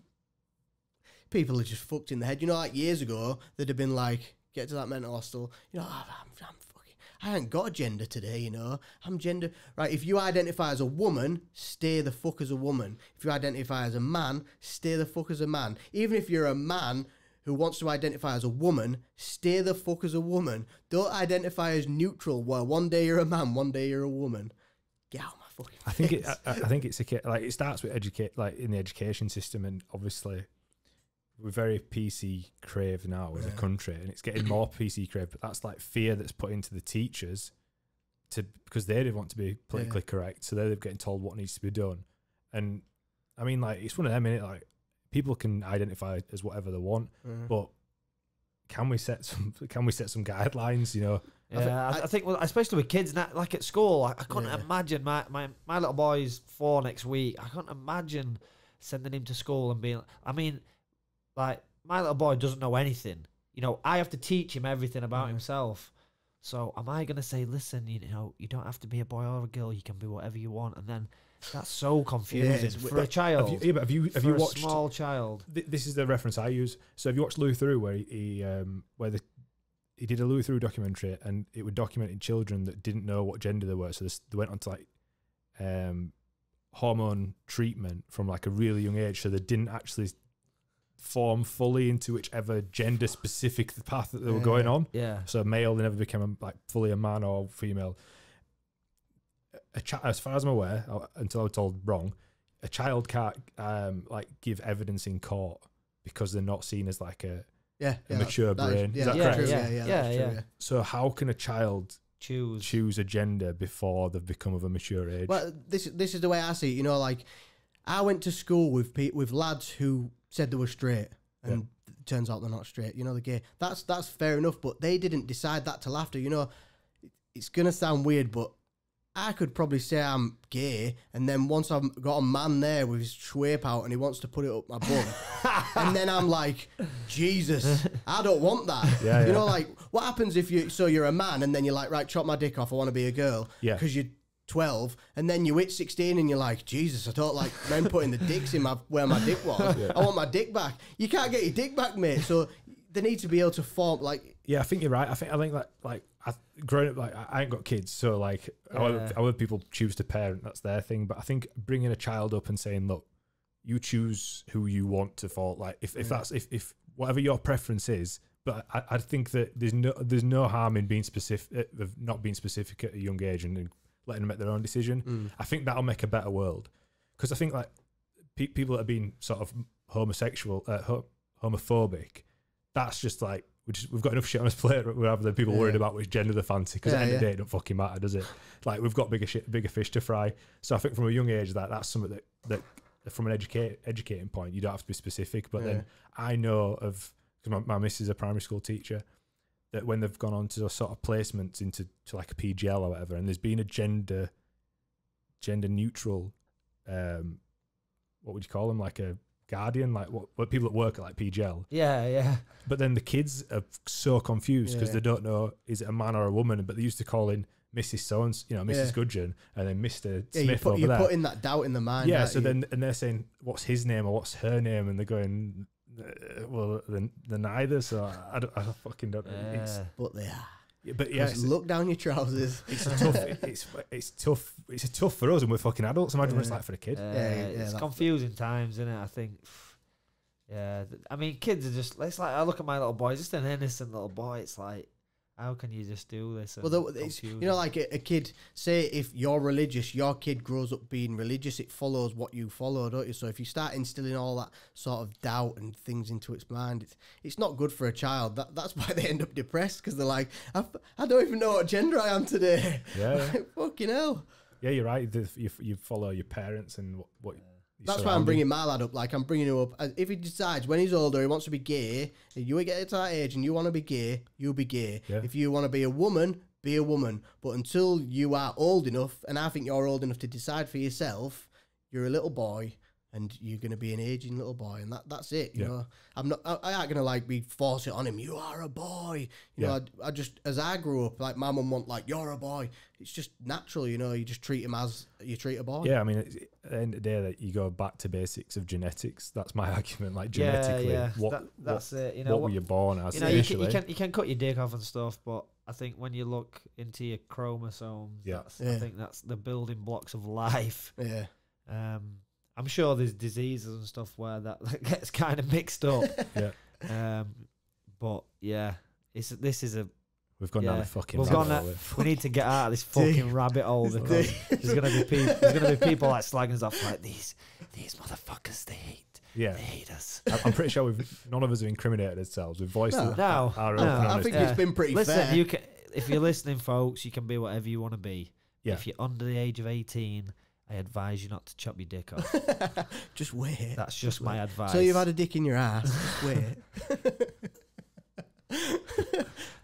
people are just fucked in the head. You know, like years ago they'd have been like, get to that mental hostel. You know, I'm fucking. I ain't got a gender today. You know, I'm gender right. If you identify as a woman, stay the fuck as a woman. If you identify as a man, stay the fuck as a man. Even if you're a man who wants to identify as a woman, stay the fuck as a woman. Don't identify as neutral, where one day you're a man, one day you're a woman. Get out of my fucking face. I think it's like it starts with in the education system, and obviously we're very PC craved now as a country, and it's getting more PC craved. But that's like fear that's put into the teachers because they want to be politically correct, so they're getting told what needs to be done. And I mean, like it's one of them, innit? Like people can identify as whatever they want, but can we set some guidelines? You know, I think well, especially with kids now, like at school, I couldn't imagine my little boy's 4 next week. I couldn't imagine sending him to school and being. I mean, like my little boy doesn't know anything. You know, I have to teach him everything about himself. So am I going to say, listen, you know, you don't have to be a boy or a girl. You can be whatever you want, and then. That's so confusing for a child. Have you watched a small child? This is the reference I use. So have you watched Lou Through, where he did a Lou Through documentary, and it was documenting children that didn't know what gender they were. So they went on to like hormone treatment from like a really young age, so they didn't actually form fully into whichever gender specific path that they were going on. Yeah. So male, they never became like fully a man or female. As far as I'm aware, until I was told wrong, a child can't like give evidence in court because they're not seen as like a mature brain. Is that correct? Yeah. So how can a child choose a gender before they've become of a mature age? Well, this is the way I see it. You know, like I went to school with lads who said they were straight, and it turns out they're not straight. You know, they're gay. That's fair enough, but they didn't decide that till after. You know, it's gonna sound weird, but I could probably say I'm gay, and then once I've got a man there with his schwape out and he wants to put it up my bum, and then I'm like, Jesus, I don't want that. You know, like what happens if you're a man and then you're like, right, chop my dick off, I want to be a girl, because you're 12, and then you hit 16 and you're like, Jesus, I don't like men putting the dicks in where my dick was. I want my dick back. You can't get your dick back, mate. So they need to be able to form like. Yeah, I think you're right. I think that like growing up, like I ain't got kids, so like other people choose to parent, that's their thing. But I think bringing a child up and saying, look, you choose who you want to fall. Like if whatever your preference is. But I think that there's no harm in being specific, of not being specific at a young age and letting them make their own decision. I think that'll make a better world, because I think like people that have been sort of homosexual, homophobic, that's just like we've got enough shit on us plate rather than people worried about which gender they fancy, because at the end of the day it don't fucking matter, does it? Like we've got bigger fish to fry. So I think from a young age that's something that from an educating point you don't have to be specific. But then I know of, because my missus is a primary school teacher, that when they've gone on to sort of placements into like a PGL or whatever, and there's been a gender neutral, what would you call them, like a guardian, like what people at work are like PGL. But then the kids are so confused because they don't know, is it a man or a woman? But they used to call in Mrs. So-and-so, you know, Mrs. Gudgeon, and then Mr. Smith over there. You're putting that doubt in the mind. Yeah, so then and they're saying, what's his name or what's her name? And they're going, well, they're neither, so I fucking don't know. But they are. Yeah, but just look down your trousers. It's tough. It's tough for us, and we're fucking adults. Imagine what it's like for a kid. It's confusing times, isn't it? I think. Yeah, I mean, kids are just. It's like I look at my little boy, just an innocent little boy. It's like, how can you just do this? Well, it's, you know, like a kid. Say if you're religious, your kid grows up being religious. It follows what you follow, don't you? So if you start instilling all that sort of doubt and things into its mind, it's not good for a child. That's why they end up depressed, because they're like, I don't even know what gender I am today. Yeah, like, fucking hell. Yeah, you're right. You follow your parents and what. That's why I'm bringing my lad up. Like, I'm bringing him up. If he decides when he's older he wants to be gay, if you get to that age and you want to be gay, you'll be gay. Yeah. If you want to be a woman, be a woman. But until you are old enough, and I think you're old enough to decide for yourself, you're a little boy, and you're going to be an aging little boy, and that's it. You know, I ain't going to like be force it on him. You are a boy. You know, I just, as I grew up, like my mum want like, you're a boy. It's just natural, you know, you just treat him as you treat a boy. Yeah. I mean, at the end of the day, that you go back to basics of genetics. That's my argument. Like genetically, that's it. You know, what were you born as? You know, you can cut your dick off and stuff, but I think when you look into your chromosomes, I think that's the building blocks of life. Yeah. I'm sure there's diseases and stuff where that gets kind of mixed up. But yeah, we've gone down the fucking we need to get out of this fucking rabbit hole because there's gonna be people like slagging us off like these motherfuckers. They hate us. I'm pretty sure none of us have incriminated ourselves. We've voiced our open I think it's been pretty fair. Listen, if you're listening, folks, you can be whatever you want to be. Yeah. If you're under the age of 18, I advise you not to chop your dick off. Just wait. That's just my advice. So you've had a dick in your ass. Just wait.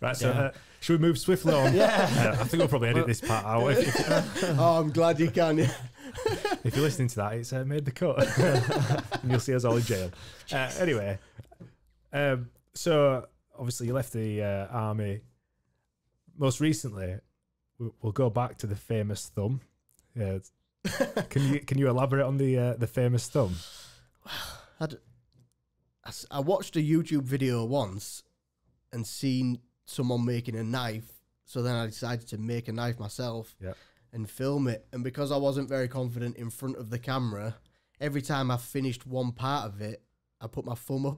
Right, so should we move swiftly on? I think we'll probably edit this part out. Oh, I'm glad you can. If you're listening to that, it's made the cut. And you'll see us all in jail. Anyway, so obviously you left the army. Most recently, we'll go back to the famous thumb. Yeah. Can you elaborate on the famous thumb? I watched a YouTube video once and seen someone making a knife, so then I decided to make a knife myself and film it. And because I wasn't very confident in front of the camera, every time I finished one part of it, I put my thumb up.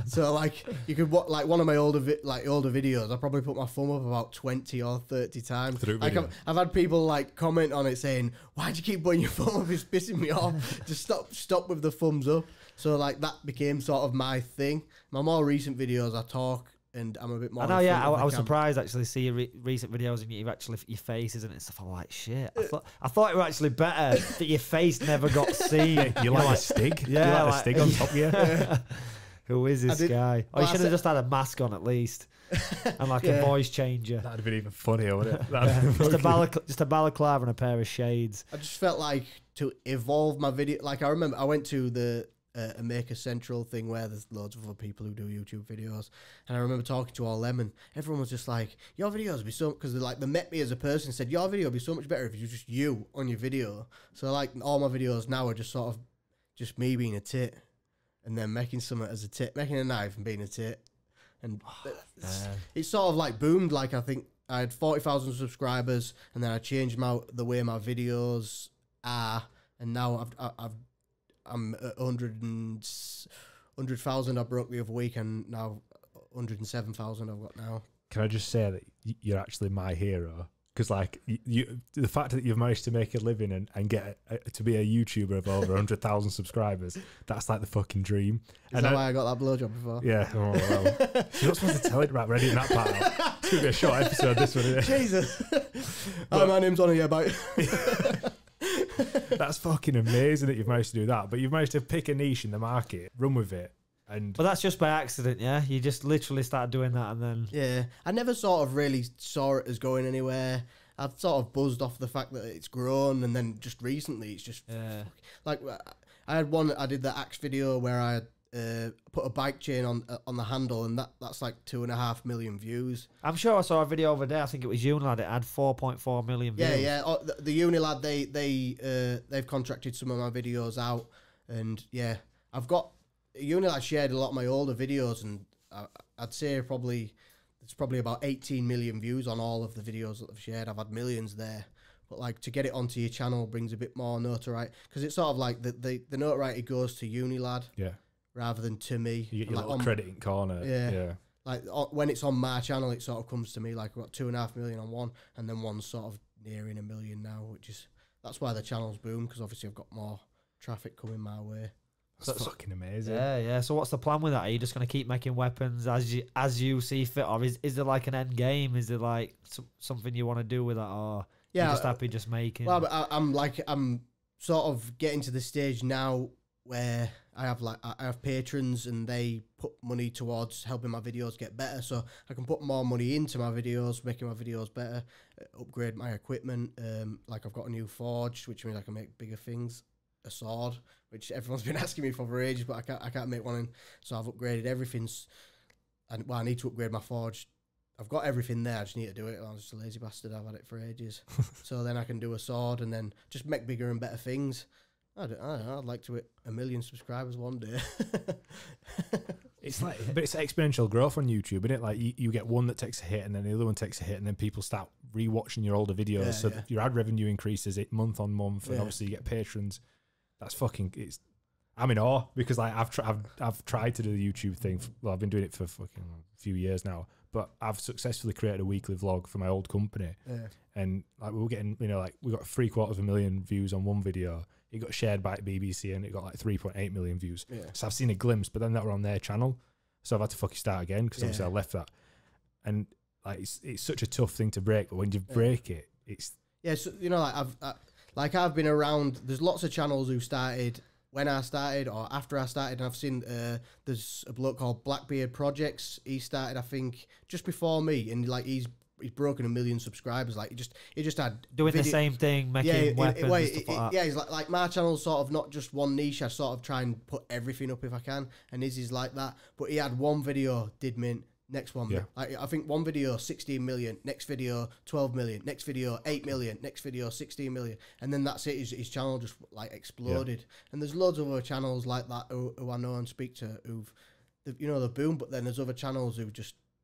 So like you could like one of my older videos, I probably put my thumb up about 20 or 30 times. Like I've had people like comment on it saying, "Why'd you keep putting your thumb up? It's pissing me off. Just stop with the thumbs up." So like that became sort of my thing. My more recent videos, I talk and I'm a bit more. I know, yeah. I was surprised actually to see your recent videos and you've actually your face isn't it stuff. I'm like, shit. I thought it were actually better that your face never got seen. You like a stig? Yeah, like a stig on top of you. Who is this guy? Oh, you should have just had a mask on at least. And like a voice changer. That'd have been even funnier, wouldn't it? Just a balaclava and a pair of shades. I just felt like to evolve my video. Like I remember I went to the Maker Central thing where there's loads of other people who do YouTube videos. And I remember talking to all them and everyone was just like, your videos would be so... Because they met me as a person and said, your video would be so much better if you just you on your video. So like all my videos now are just sort of just me being a tit. And then making something as a tit, making a knife and being a tit. And it's sort of like boomed. Like I think I had 40,000 subscribers and then I changed the way my videos are. And now I'm at 100,000 I broke the other week and now 107,000 I've got now. Can I just say that you're actually my hero? Because like the fact that you've managed to make a living and get to be a YouTuber of over 100,000 subscribers, that's like the fucking dream. Is that why I got that blowjob before? Yeah. Oh, well. You're not supposed to tell it about ready in that part out. It's going to be a short episode, this one, isn't it? Jesus. Hi, my name's Onur, bye. That's fucking amazing that you've managed to do that. But you've managed to pick a niche in the market, run with it. But that's just by accident, yeah? You just literally started doing that and then... Yeah. I never sort of really saw it as going anywhere. I've sort of buzzed off the fact that it's grown and then just recently it's just... Like, I did the axe video where I put a bike chain on the handle and that's like 2.5 million views. I'm sure I saw a video over there, I think it was Unilad, it had 4.4 million views. Yeah. The Unilad, they've contracted some of my videos out and yeah, I've got... Unilad shared a lot of my older videos and I'd say it's probably about 18 million views on all of the videos that I've shared. I've had millions there. But like to get it onto your channel brings a bit more notoriety because it's sort of like the notoriety goes to Unilad rather than to me. You get your like little credit in corner. Yeah. Like when it's on my channel, it sort of comes to me like I've got 2.5 million on one and then one's sort of nearing 1 million now, that's why the channel's boomed because obviously I've got more traffic coming my way. That's fucking amazing. Yeah. So what's the plan with that? Are you just going to keep making weapons as you see fit, or is there like an end game? Is there like something you want to do with that, or you're just happy just making? Well, but I'm sort of getting to the stage now where I have patrons and they put money towards helping my videos get better, so I can put more money into my videos, making my videos better, upgrade my equipment. Like I've got a new forge, which means I can make bigger things. a sword, which everyone's been asking me for ages, but I can't make one. And so I've upgraded everything. And well, I need to upgrade my forge. I've got everything there. I just need to do it. I'm just a lazy bastard. I've had it for ages. So then I can do a sword and then just make bigger and better things. I don't know. I'd like to hit 1 million subscribers one day. It's like, but it's exponential growth on YouTube, isn't it? Like you get one that takes a hit, and then the other one takes a hit, and then people start rewatching your older videos, so that your ad revenue increases it month on month, and obviously you get patrons. That's fucking. I'm in awe because like I've tried to do the YouTube thing. Well, I've been doing it for fucking a few years now, but I've successfully created a weekly vlog for my old company, and like we were getting, like we got 750,000 views on one video. It got shared by BBC and it got like 3.8 million views. So I've seen a glimpse, but then that were on their channel, so I've had to fucking start again because obviously I left that. And like it's such a tough thing to break, but when you break it, it's so I've been around. There's lots of channels who started when I started or after I started, and I've seen there's a bloke called Blackbeard Projects. He started, I think, just before me, and like he's broken 1 million subscribers. Like he just had doing the same thing, making weapons and stuff like that. Yeah, he's like my channel's sort of not just one niche. I sort of try and put everything up if I can, and his is like that. But he had one video did mint, next one, like I think one video 16 million, next video 12 million, next video 8 million, next video 16 million, and then that's it. His channel just like exploded. And there's loads of other channels like that who I know and speak to who've the boom, but then there's other channels who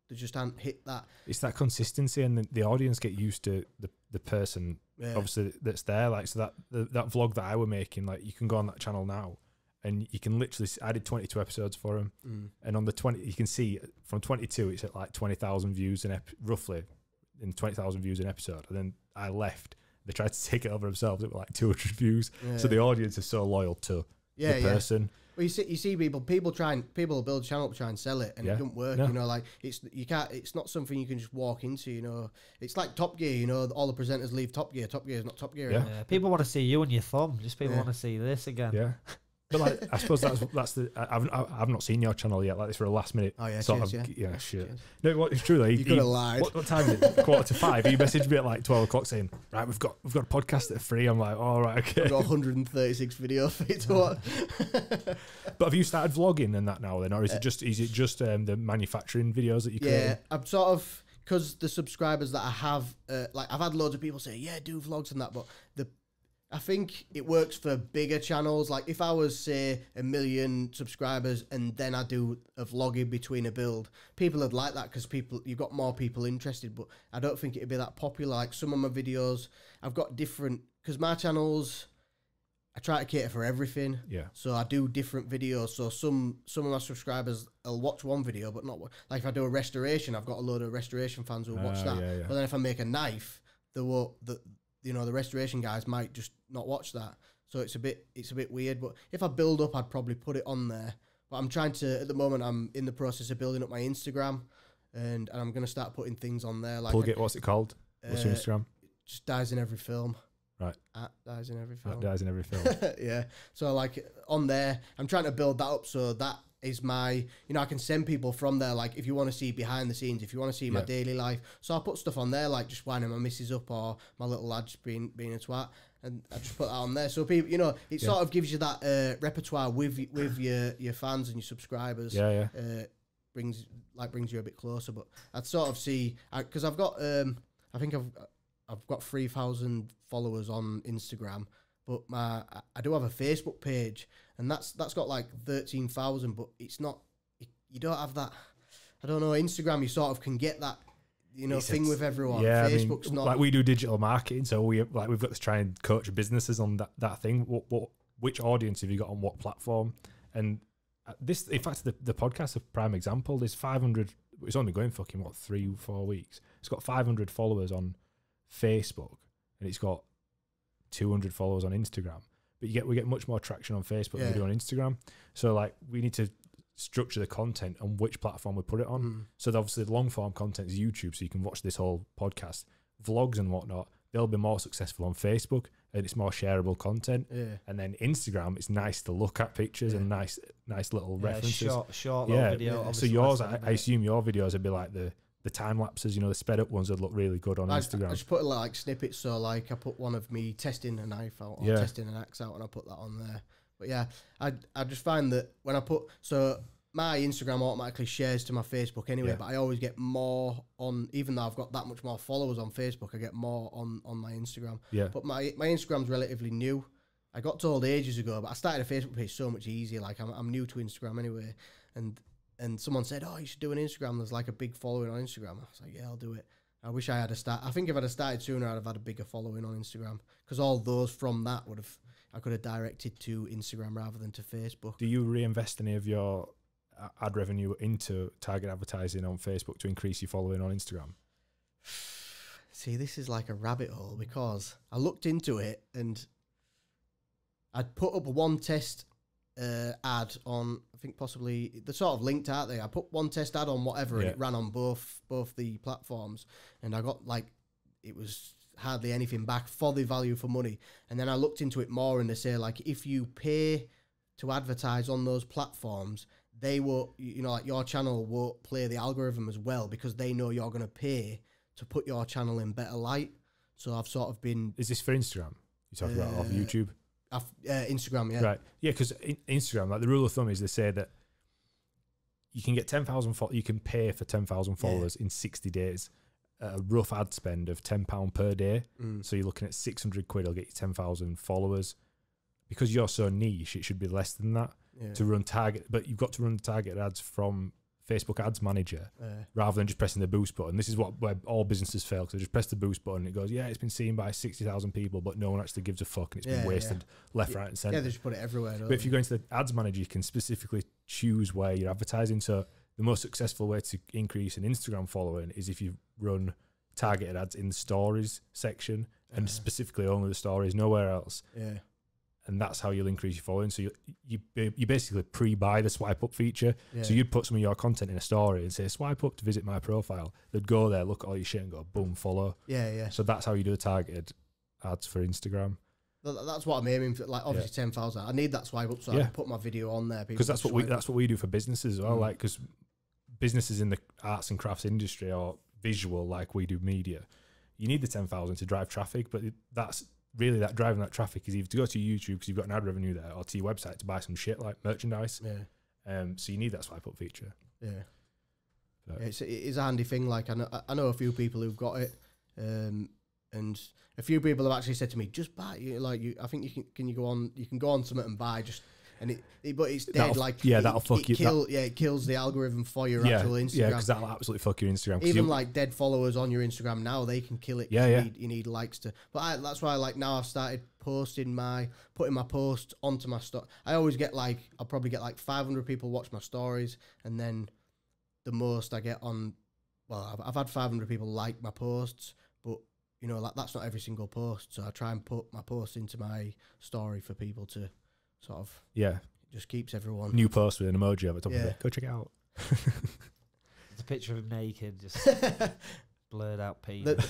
they just haven't hit that. It's that consistency, and the audience get used to the person obviously that's there. Like so that vlog that I were making, like you can go on that channel now, and you can literally. I did 22 episodes for him, and on the 20, you can see from 22, it's at like 20,000 views roughly, in 20,000 views an episode. And then I left. They tried to take it over themselves. It was like 200 views. So the audience is so loyal to the person. Well, you see people build a channel to try and sell it, and it don't work. No. Like it's not something you can just walk into. It's like Top Gear. All the presenters leave Top Gear. Top Gear is not Top Gear. Yeah. People want to see you and your thumb. Just people want to see this again. Yeah. But like, I suppose that's the. I've not seen your channel yet. Like this for a last minute. Oh yeah, sort cheers, of. Yeah, shit. No, it's true though. You could have lied. What time is it? 4:45. He messaged me at like 12 o'clock saying, "Right, we've got a podcast at 3." I'm like, "All right, okay." I've got 136 videos for you to watch. But have you started vlogging and that now then, or is it just the manufacturing videos that you create? Yeah, I'm sort of, because the subscribers that I have, like I've had loads of people say, "Yeah, do vlogs and that," but I think it works for bigger channels. Like if I was, say, 1 million subscribers and then I do a vlog in between a build, people would like that because you've got more people interested. But I don't think it'd be that popular. Like some of my videos, I've got different, because my channels, I try to cater for everything. Yeah. So I do different videos. So some of my subscribers will watch one video, but not like if I do a restoration, I've got a load of restoration fans who will watch that. Yeah. But then if I make a knife, the restoration guys might just not watch that. So it's a bit weird. But if I build up, I'd probably put it on there. But I'm trying to, at the moment, I'm in the process of building up my Instagram, and I'm going to start putting things on there. Like what's it called? What's your Instagram? Just Dies in Every Film. Right. Dies in Every Film. Dies in Every Film. Yeah. So like on there, I'm trying to build that up so that is my, I can send people from there, like if you want to see behind the scenes, if you want to see my daily life. So I put stuff on there like just winding my missus up or my little lad just being a twat, and I just put that on there. So people, it sort of gives you that repertoire with your fans and your subscribers. Yeah. Brings you a bit closer. But I'd sort of see, because I've got I think I've got 3,000 followers on Instagram. But I do have a Facebook page, and that's got like 13,000. But it's not. You don't have that. I don't know. Instagram, you sort of can get that, thing with everyone. Yeah, Facebook's not. Like we do digital marketing, so we've got to try and coach businesses on that thing. Which audience have you got on what platform? And this, in fact, the podcast is a prime example. There's 500. It's only going fucking 3-4 weeks. It's got 500 followers on Facebook, and it's got 200 followers on Instagram, but we get much more traction on Facebook than we do on Instagram. So like we need to structure the content on which platform we put it on. So obviously the long form content is YouTube, so you can watch this whole podcast, vlogs and whatnot. They'll be more successful on Facebook, and it's more shareable content. And then Instagram, it's nice to look at pictures and nice little references. Short little video. So yours, I assume your videos would be like the the time lapses, you know, the sped up ones that look really good on Instagram. I just put like snippets, so like I put one of me testing a knife out or testing an axe out, and I put that on there. But yeah, I just find that when I put, so my Instagram automatically shares to my Facebook anyway, but I always get more on, even though I've got that much more followers on Facebook, I get more on my Instagram. Yeah. But my Instagram's relatively new. I got told ages ago, but I started a Facebook page so much easier. Like I'm new to Instagram anyway, and someone said, "Oh, you should do an Instagram. There's like a big following on Instagram." I was like, "Yeah, I'll do it." I wish I had I think if I'd have started sooner, I'd have had a bigger following on Instagram, because all those from that I could have directed to Instagram rather than to Facebook. Do you reinvest any of your ad revenue into target advertising on Facebook to increase your following on Instagram? See, this is like a rabbit hole, because I looked into it and I'd put up one test ad on, I think possibly, they're sort of linked, aren't they? I put one test ad on whatever, and it ran on both the platforms, and I got like, it was hardly anything back for the value for money. And then I looked into it more, and they say like, if you pay to advertise on those platforms, they will, you know, like your channel won't play the algorithm as well, because they know you're going to pay to put your channel in better light. So I've sort of been... Is this for Instagram? You talking about off YouTube? Instagram, yeah. Right. Yeah, because Instagram, like the rule of thumb is they say that you can get 10,000 you can pay for 10,000 followers in 60 days at a rough ad spend of £10 per day. So you're looking at 600 quid, I'll get you 10,000 followers. Because you're so niche, it should be less than that to run target. But you've got to run targeted ads from Facebook Ads Manager rather than just pressing the boost button. This is where all businesses fail, because they just press the boost button and it goes, yeah, it's been seen by 60,000 people, but no one actually gives a fuck, and it's been wasted left, right, and centre. Yeah, they just put it everywhere. But if you go into the Ads Manager, you can specifically choose where you're advertising. So the most successful way to increase an Instagram following is if you run targeted ads in the stories section, and specifically only the stories, nowhere else. Yeah. And that's how you'll increase your following. So you basically pre-buy the swipe up feature. So you'd put some of your content in a story and say, swipe up to visit my profile. They'd go there, look at all your shit and go, boom, follow. Yeah, yeah. So that's how you do the targeted ads for Instagram. That's what I'm aiming for. Like, obviously 10,000. I need that swipe up so I can put my video on there. Because that's what we do for businesses as well. Like, because businesses in the arts and crafts industry or visual, like we do media, you need the 10,000 to drive traffic, but that's really that driving that traffic is either to go to YouTube because you've got an ad revenue there, or to your website to buy some shit like merchandise. So you need that swipe up feature. It is a handy thing. Like I know a few people who've got it, and a few people have actually said to me, just buy it. Like I think you can go on something and buy just. And but it's dead. That'll fuck you. It kills the algorithm for your actual Instagram. Yeah, because that'll absolutely fuck your Instagram. Even like dead followers on your Instagram now, they can kill it. You need likes to. But that's why now I've started putting my posts onto my story. I always get I'll probably get 500 people watch my stories, and then the most I get on. Well, I've had 500 people like my posts, but you know, that's not every single post. So I try and put my posts into my story for people to. Sort of, it just keeps everyone. New post with an emoji of it. Go check it out. It's a picture of him naked, just blurred out penis.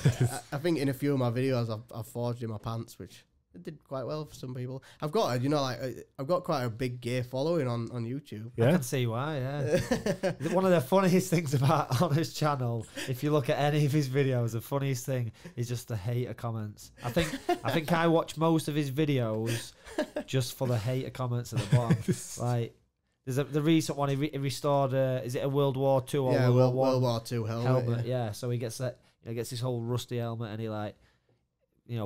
I think in a few of my videos, I've forged in my pants, which did quite well for some people. I've got quite a big gay following on YouTube. I can see why. One of the funniest things about on his channel, if you look at any of his videos, the funniest thing is just the hater comments. I think I watch most of his videos just for the hater comments at the bottom. Like there's the recent one he restored. Is it a World War II or World War II helmet? Yeah. So he gets that. Gets this whole rusty helmet, and he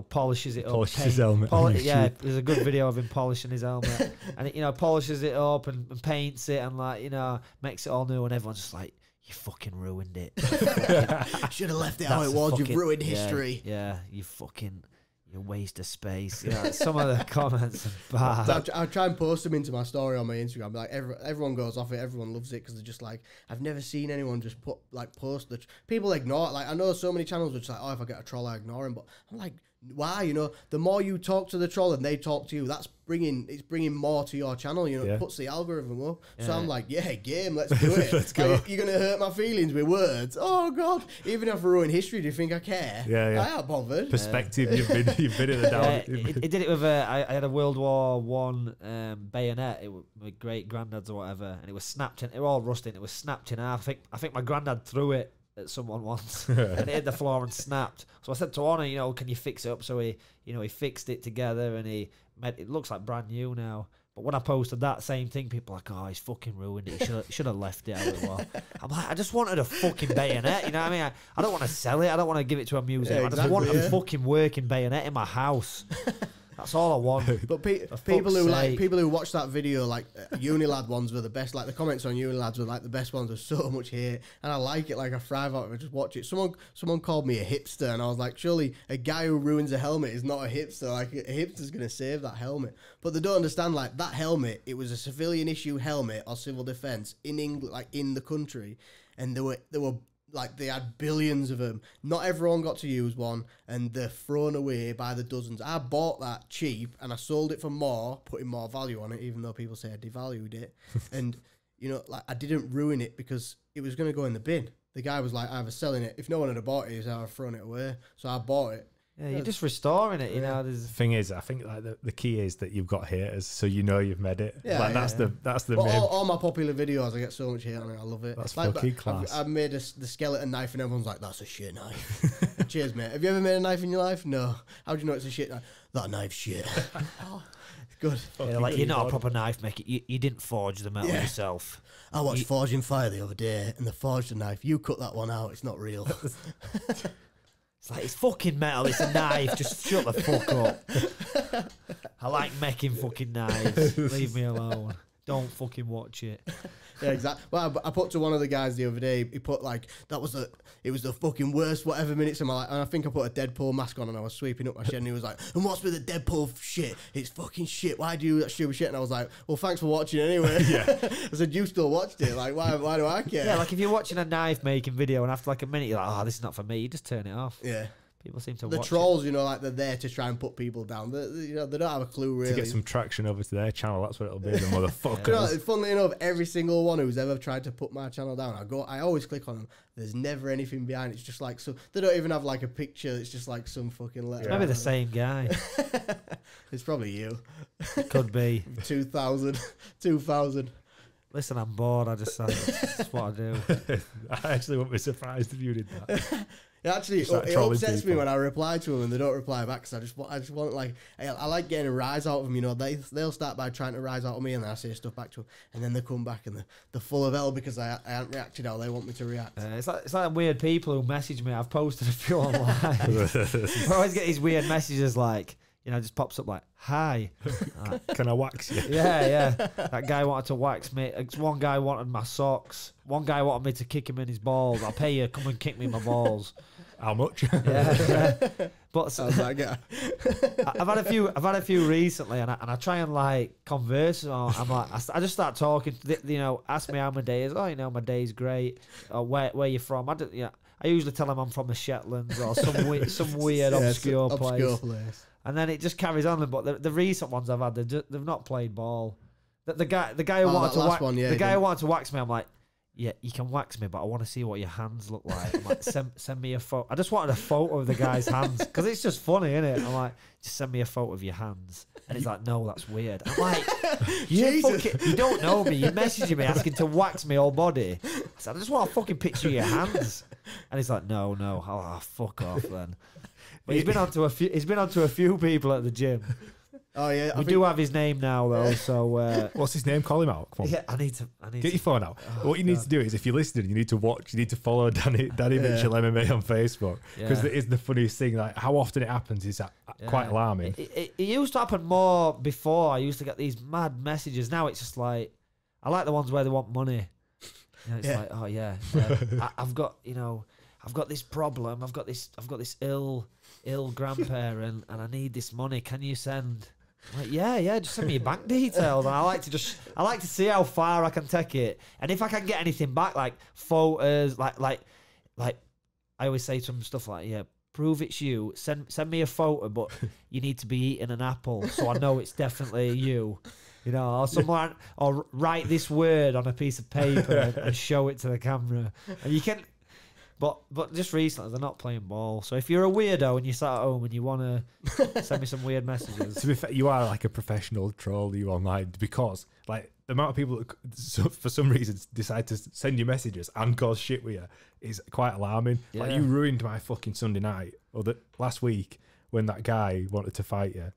polishes it up. Polishes his helmet. There's a good video of him polishing his helmet. And polishes it up and paints it and makes it all new, and everyone's just like, you fucking ruined it. Should have left it how it was. You've ruined history. Yeah, you waste of space. Some of the comments are bad. So I try and post them into my story on my Instagram. Like everyone goes off it. Everyone loves it because they're just like, I've never seen anyone just post the people ignore it. Like I know so many channels which like, oh, if I get a troll, I ignore him. But I'm like, why? The more you talk to the troll and they talk to you, it's bringing more to your channel. It puts the algorithm up. So I'm like, game, let's do it. Let's go. Like, you're gonna hurt my feelings with words. Oh God! Even if I ruin history, do you think I care? I ain't bothered. Perspective. You've been in the down. He did it with I had a World War I bayonet. It was my great granddad's or whatever, and it was snapped in. It was all rusty. And it was snapped in half. I think my granddad threw it at someone once and it hit the floor and snapped. So I said to Onur, you know, can you fix it up? So he fixed it together and it looks like brand new now. But when I posted that same thing, people were like, oh, he's fucking ruined it. He should have left it how it was. I'm like, I just wanted a fucking bayonet. You know what I mean? I don't want to sell it. I don't want to give it to a museum. I just want a fucking working bayonet in my house. That's all I want. But people who watch that video, like Unilad ones were the best. Like the comments on Unilads were like the best ones. There's so much hate, and I like it. Like I thrive out of it. Just watch it. Someone called me a hipster, and I was like, surely a guy who ruins a helmet is not a hipster. Like a hipster's gonna save that helmet. But they don't understand. Like that helmet, it was a civilian issue helmet or civil defense in England, like in the country, and there were. Like they had billions of them. Not everyone got to use one, and they're thrown away by the dozens. I bought that cheap, and I sold it for more, putting more value on it, even though people say I devalued it. And you know, like I didn't ruin it because it was going to go in the bin. The guy was like, either selling it. If no one had bought it, he'd have thrown it away. So I bought it. Yeah, you're just restoring it, you know. The thing is, I think like the key is that you've got haters, so you know you've made it. Yeah, like that's the main. All my popular videos, I get so much hate on it. I love it. That's like, fucking class. I've made the skeleton knife, and everyone's like, "That's a shit knife." Cheers, mate. Have you ever made a knife in your life? No. How do you know it's a shit knife? That knife's shit. Good. Yeah, like you're not a proper knife maker. You didn't forge the metal yourself. I watched Forging Fire the other day, and they forged a knife. You cut that one out. It's not real. It's like, it's fucking metal, it's a knife, just shut the fuck up. I like making fucking knives. Leave me alone. Don't fucking watch it. Yeah, exactly. Well, I put to one of the guys the other day, he put like, it was the fucking worst whatever minutes of my life. And I think I put a Deadpool mask on and I was sweeping up my shed and he was like, and what's with the Deadpool shit? It's fucking shit. Why do you do that stupid shit? And I was like, well, thanks for watching anyway. Yeah. I said, you still watched it. Like, why do I care? Yeah, like if you're watching a knife making video and after like a minute you're like, oh, this is not for me, you just turn it off. Yeah. People seem to the watch trolls, it. you know, like they're there to try and put people down. They don't have a clue really. To get some traction over to their channel, that's what it'll be. The motherfuckers. You know, funnily enough, every single one who's ever tried to put my channel down, I always click on them. There's never anything behind. It's just like, so they don't even have like a picture. It's just like some fucking letter. It's maybe the same guy. It's probably you. It could be. 2000. Listen, I'm bored. That's what I do. I actually wouldn't be surprised if you did that. Actually, it upsets me when I reply to them and they don't reply back because I just want like, I like getting a rise out of them. You know, they'll start by trying to rise out of me and then I say stuff back to them and then they come back and they're full of hell because I haven't reacted how they want me to react. It's like weird people who message me. I've posted a few online. I always get these weird messages like, you know, just pops up like, hi. Can I wax you? Yeah. That guy wanted to wax me. One guy wanted my socks. One guy wanted me to kick him in his balls. I'll pay you. Come and kick me in my balls. How much? Yeah. But sounds like it. I've had a few recently, and I try and like converse. I'm like, I just start talking. You know, ask me how my day is. Oh, you know, my day's great. Where you from? I usually tell them I'm from the Shetlands or some weird obscure place. And then it just carries on. But the recent ones I've had, they've not played ball. The guy who wanted to wax me, I'm like, yeah, you can wax me, but I want to see what your hands look like. I'm like, send me a photo. I just wanted a photo of the guy's hands because it's just funny, isn't it? I'm like, just send me a photo of your hands. And he's like, no, that's weird. I'm like, you don't know me. You're messaging me asking to wax my whole body. I said, I just want a fucking picture of your hands. And he's like, no. Oh, fuck off then. But he's been onto a few people at the gym. Oh yeah, we do have his name now though. So what's his name? Call him out. Come on. Yeah, I need to get your phone out. What you need to do is, if you're listening, you need to follow Danny Mitchell MMA on Facebook because it is the funniest thing. Like how often it happens is quite alarming. It used to happen more before. I used to get these mad messages. Now it's just like I like the ones where they want money. You know, it's like, oh yeah, I've got this problem. I've got this ill grandparent, and I need this money. Can you send? I'm like, yeah, just send me your bank details. And I like to see how far I can take it, and if I can get anything back, like photos, like I always say some stuff like, yeah, prove it's you. Send me a photo, but you need to be eating an apple, so I know it's definitely you. You know, or write this word on a piece of paper and show it to the camera, and you can. But just recently, they're not playing ball. So if you're a weirdo and you sat at home and you want to send me some weird messages. To be fair, you are like a professional troll, you online, because like the amount of people that for some reason decide to send you messages and cause shit with you is quite alarming. Yeah. Like, you ruined my fucking Sunday night, or last week when that guy wanted to fight you.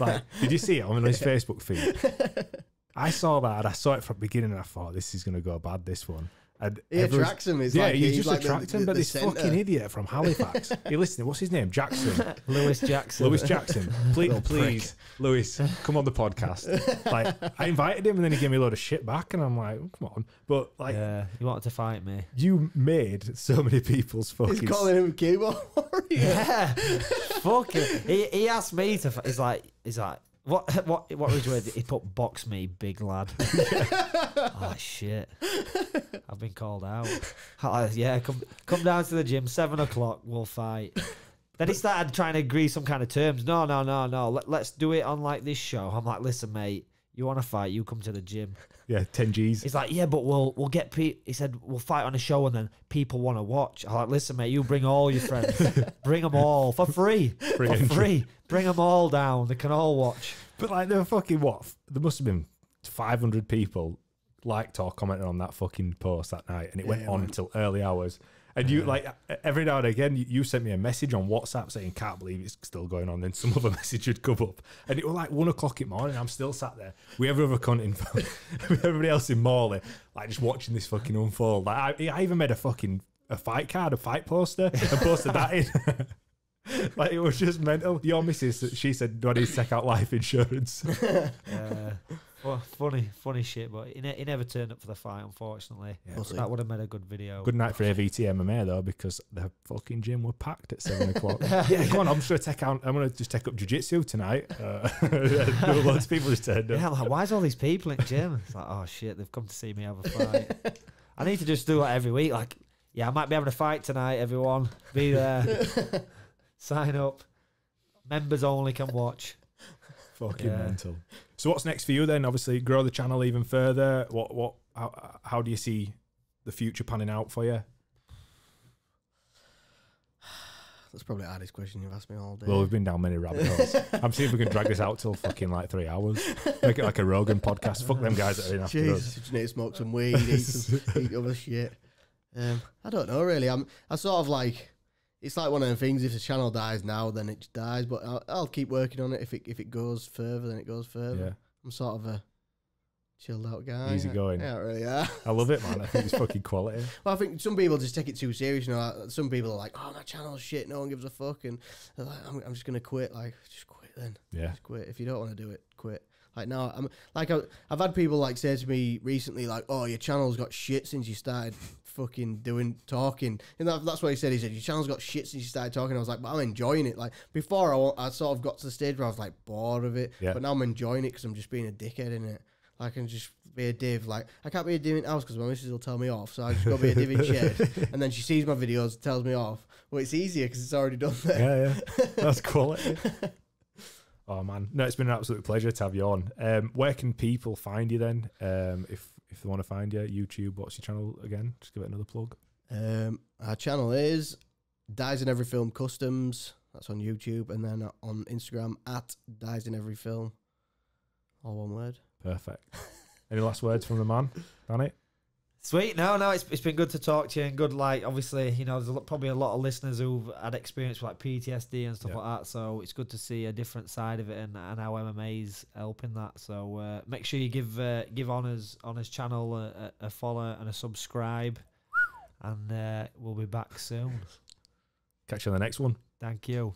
Like, did you see it on his Facebook feed? I saw that, and I saw it from the beginning, and I thought, this is going to go bad, this one. And he attracts him. He's just attracts him, but this fucking idiot from Halifax. You listening? What's his name? Jackson. Lewis Jackson. Lewis Jackson. Please, Lewis, come on the podcast. Like, I invited him, and then he gave me a load of shit back, and I'm like, oh, come on. But like, he wanted to fight me. You made so many people's fucking. He's calling him keyboard warrior. Yeah, fucking. He asked me to. He's like. What was your word? He put box me, big lad. Oh shit! I've been called out. Yeah, come down to the gym, 7 o'clock. We'll fight. Then he started trying to agree some kind of terms. No. Let's do it on like this show. I'm like, listen, mate. You want to fight? You come to the gym. Yeah, 10 G's. He's like, yeah, but we'll get people. He said we'll fight on a show and then people want to watch. I'm like, listen, mate, you bring all your friends, bring them all for free, free. Bring them all down. They can all watch. But like, there were fucking what? There must have been 500 people liked or commented on that fucking post that night, and it went on until early hours. And you, like, every now and again, you sent me a message on WhatsApp saying, can't believe it's still going on. Then some other message would come up. And it was like 1 o'clock in the morning. I'm still sat there with every other cunt with everybody else in Morley, like, just watching this fucking unfold. Like, I even made a fight card, a fight poster, and posted that in. Like, it was just mental. Your missus, she said, do I need to take out life insurance? Well, funny shit, but he never turned up for the fight, unfortunately. Yeah, that would have made a good video. Good night for AVT MMA though, because the fucking gym were packed at 7 o'clock. Yeah, come on, I'm just gonna just take up jiu-jitsu tonight. Loads of people just turned up. Yeah, like, why is all these people in the gym? It's like, oh shit, they've come to see me have a fight. I need to just do it every week. Like, yeah, I might be having a fight tonight, everyone. Be there. Sign up. Members only can watch. Fucking mental. So what's next for you then? Obviously, grow the channel even further. How do you see the future panning out for you? That's probably the hardest question you've asked me all day. Well, we've been down many rabbit holes. I'm seeing if we can drag this out till fucking like 3 hours. Make it like a Rogan podcast. Fuck them guys that are in after us. Jesus, just need to smoke some weed, eat other shit. I don't know really. I sort of like. It's like one of the things. If the channel dies now, then it just dies. But I'll keep working on it. If it goes further, then it goes further. Yeah. I'm sort of a chilled out guy. Easy going. Yeah, really. Yeah. I love it, man. I think it's fucking quality. Well, I think some people just take it too serious. You know, like, some people are like, "Oh, my channel's shit. No one gives a fuck," and they're like, "I'm just gonna quit." Like, just quit then. Yeah. Just quit. If you don't want to do it, quit. Like, no, I've had people like say to me recently, like, "Oh, your channel's got shit since you started fucking talking." And that's what he said. He said, your channel's got shit since you started talking. I was like, but I'm enjoying it. Like, before I sort of got to the stage where I was like bored of it. Yeah. But now I'm enjoying it because I'm just being a dickhead in it. I can just be a div. Like, I can't be a div in the house because my missus will tell me off. So I just go be a div in shed. And then she sees my videos and tells me off. Well, it's easier because it's already done there. Yeah. That's quality. Oh man, no, it's been an absolute pleasure to have you on. Where can people find you then? If they want to find you, YouTube, what's your channel again? Just give it another plug. Our channel is Dies in Every Film Customs. That's on YouTube, and then on Instagram at Dies in Every Film. All one word. Perfect. Any last words from the man, Danny? Sweet. No, it's been good to talk to you, and good, like, obviously, you know, there's probably a lot of listeners who've had experience with like PTSD and stuff like that, so it's good to see a different side of it and how MMA's helping that. So make sure you give Onor's channel a follow and a subscribe, and we'll be back soon. Catch you on the next one. Thank you.